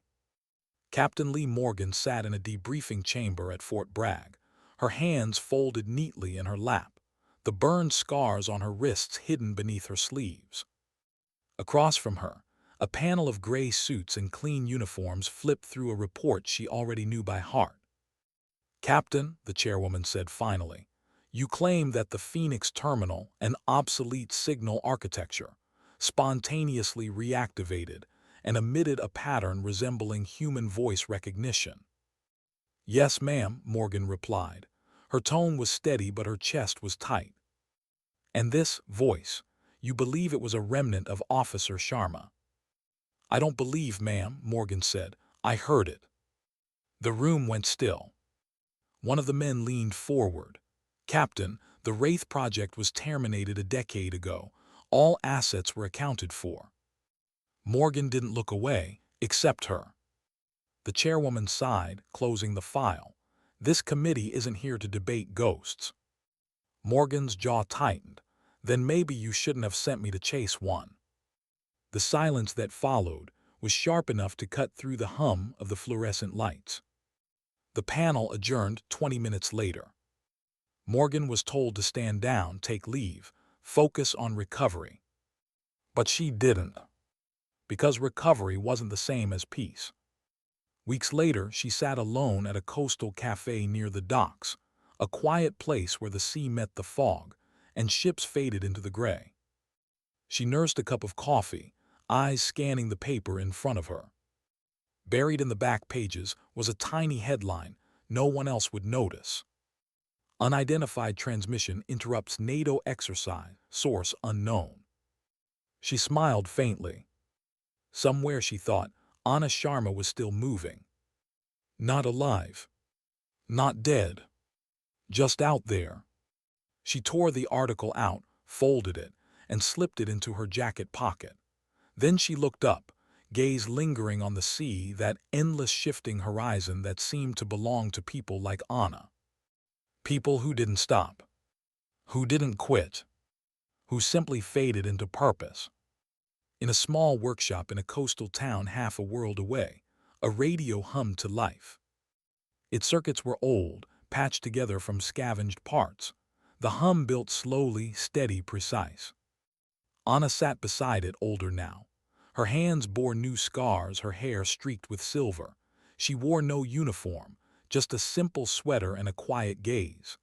Captain Lee Morgan sat in a debriefing chamber at Fort Bragg, her hands folded neatly in her lap, the burned scars on her wrists hidden beneath her sleeves. Across from her, a panel of gray suits and clean uniforms flipped through a report she already knew by heart. "Captain," the chairwoman said finally, "you claim that the Phoenix Terminal, an obsolete signal architecture, spontaneously reactivated and emitted a pattern resembling human voice recognition." "Yes, ma'am," Morgan replied. Her tone was steady but her chest was tight. "And this voice, you believe it was a remnant of Officer Sharma?" "I don't believe, ma'am," Morgan said. "I heard it." The room went still. One of the men leaned forward. "Captain, The Wraith project was terminated a decade ago. All assets were accounted for. Morgan didn't look away, except her. The chairwoman sighed, closing the file. This committee isn't here to debate ghosts. Morgan's jaw tightened. Then maybe you shouldn't have sent me to chase one. The silence that followed was sharp enough to cut through the hum of the fluorescent lights. The panel adjourned 20 minutes later. Morgan was told to stand down, take leave, focus on recovery. But she didn't, because recovery wasn't the same as peace. Weeks later, she sat alone at a coastal cafe near the docks, a quiet place where the sea met the fog and ships faded into the gray. She nursed a cup of coffee, eyes scanning the paper in front of her. Buried in the back pages was a tiny headline no one else would notice. Unidentified transmission interrupts NATO exercise, source unknown. She smiled faintly. Somewhere, she thought, Ana Sharma was still moving. Not alive. Not dead. Just out there. She tore the article out, folded it, and slipped it into her jacket pocket. Then she looked up, gaze lingering on the sea, that endless shifting horizon that seemed to belong to people like Ana. People who didn't stop. Who didn't quit. Who simply faded into purpose. In a small workshop in a coastal town half a world away, a radio hummed to life. Its circuits were old, patched together from scavenged parts. The hum built slowly, steady, precise. Ana sat beside it, older now. Her hands bore new scars, her hair streaked with silver. She wore no uniform, just a simple sweater and a quiet gaze.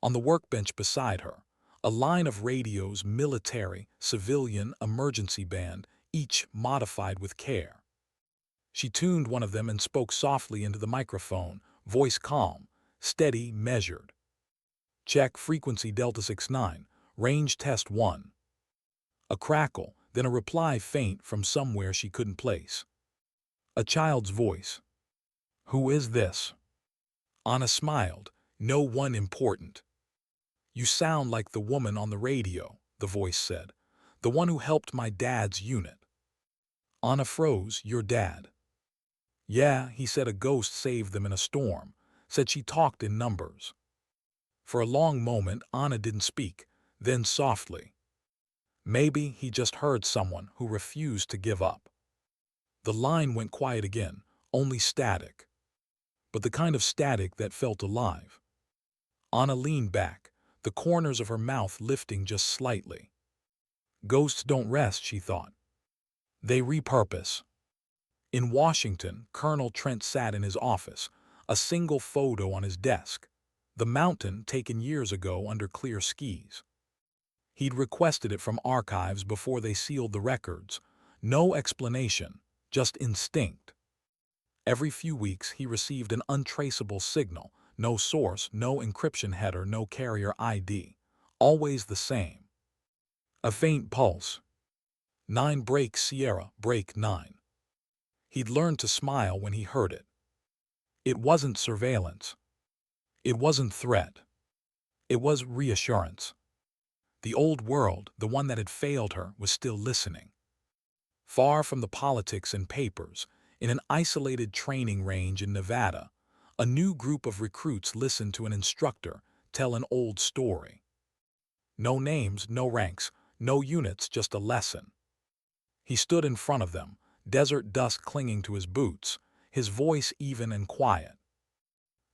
On the workbench beside her, a line of radios, military, civilian, emergency band, each modified with care. She tuned one of them and spoke softly into the microphone, voice calm, steady, measured. Check frequency Delta 69, range test 1. A crackle, then a reply faint from somewhere she couldn't place. A child's voice. Who is this? Ana smiled. No one important. You sound like the woman on the radio, the voice said. The one who helped my dad's unit. Ana froze. Your dad? Yeah, he said a ghost saved them in a storm. Said she talked in numbers. For a long moment, Ana didn't speak, then softly. Maybe he just heard someone who refused to give up. The line went quiet again, only static. But the kind of static that felt alive. Ana leaned back, the corners of her mouth lifting just slightly. Ghosts don't rest, she thought. They repurpose. In Washington, Colonel Trent sat in his office, a single photo on his desk. The mountain taken years ago under clear skies. He'd requested it from archives before they sealed the records. No explanation, just instinct. Every few weeks he received an untraceable signal, no source, no encryption header, no carrier ID. Always the same. A faint pulse. 9 break Sierra, break 9. He'd learned to smile when he heard it. It wasn't surveillance. It wasn't threat. It was reassurance. The old world, the one that had failed her, was still listening. Far from the politics and papers, in an isolated training range in Nevada, a new group of recruits listened to an instructor tell an old story. No names, no ranks, no units, just a lesson. He stood in front of them, desert dust clinging to his boots, his voice even and quiet.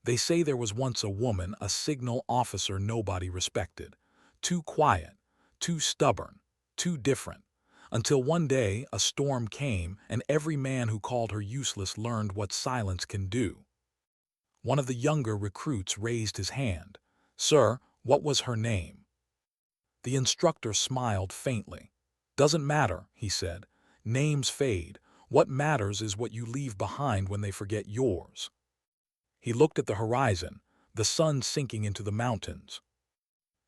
They say there was once a woman, a signal officer nobody respected. Too quiet, too stubborn, too different, until one day a storm came and every man who called her useless learned what silence can do. One of the younger recruits raised his hand. Sir, what was her name? The instructor smiled faintly. Doesn't matter, he said. Names fade. What matters is what you leave behind when they forget yours. He looked at the horizon, the sun sinking into the mountains.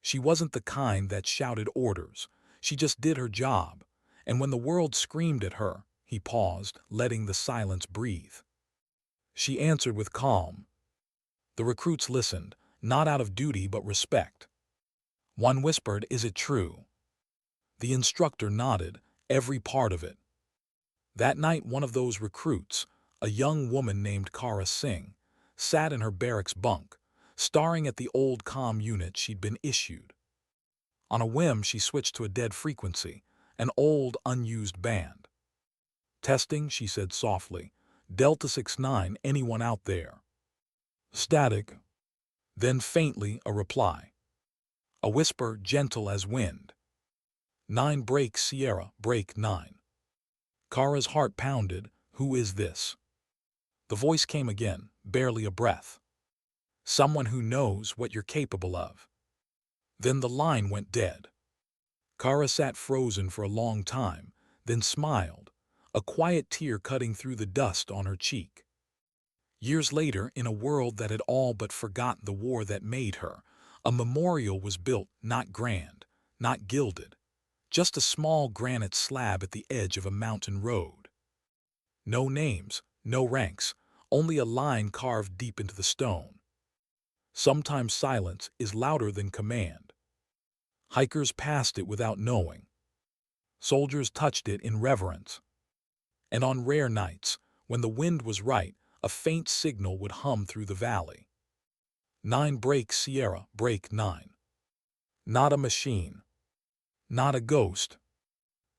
She wasn't the kind that shouted orders. She just did her job. And when the world screamed at her, he paused, letting the silence breathe. She answered with calm. The recruits listened, not out of duty but respect. One whispered, "Is it true?" The instructor nodded, every part of it. That night, one of those recruits, a young woman named Kara Singh, sat in her barracks bunk, staring at the old comm unit she'd been issued. On a whim, she switched to a dead frequency, an old, unused band. "Testing," she said softly. "Delta 69, anyone out there?" Static. Then faintly, a reply. A whisper, gentle as wind. "9 break Sierra, break 9. Kara's heart pounded. "Who is this?" The voice came again, barely a breath. "Someone who knows what you're capable of." Then the line went dead. Kara sat frozen for a long time, then smiled, a quiet tear cutting through the dust on her cheek. Years later, in a world that had all but forgotten the war that made her, a memorial was built, not grand, not gilded, just a small granite slab at the edge of a mountain road. No names, no ranks, only a line carved deep into the stone. Sometimes silence is louder than command. Hikers passed it without knowing. Soldiers touched it in reverence. And on rare nights, when the wind was right, a faint signal would hum through the valley. 9 break Sierra, break 9. Not a machine. Not a ghost.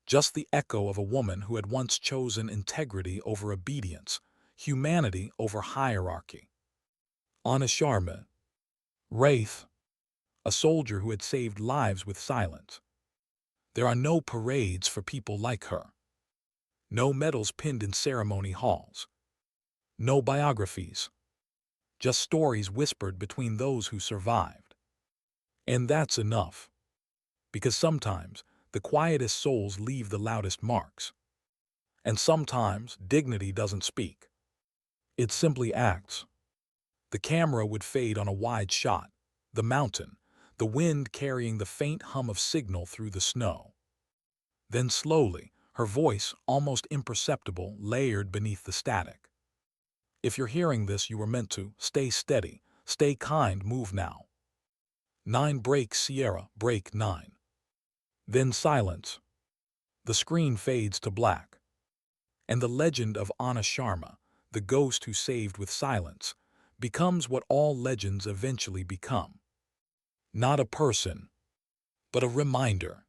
Just the echo of a woman who had once chosen integrity over obedience, humanity over hierarchy. Ana Sharma, Wraith, a soldier who had saved lives with silence. There are no parades for people like her. No medals pinned in ceremony halls. No biographies. Just stories whispered between those who survived. And that's enough. Because sometimes the quietest souls leave the loudest marks. And sometimes dignity doesn't speak. It simply acts. The camera would fade on a wide shot, the mountain, the wind carrying the faint hum of signal through the snow. Then slowly, her voice, almost imperceptible, layered beneath the static. "If you're hearing this, you were meant to. Stay steady, stay kind, move now. 9 break Sierra, break 9. Then silence. The screen fades to black. And the legend of Ana Sharma, the ghost who saved with silence, becomes what all legends eventually become. Not a person, but a reminder.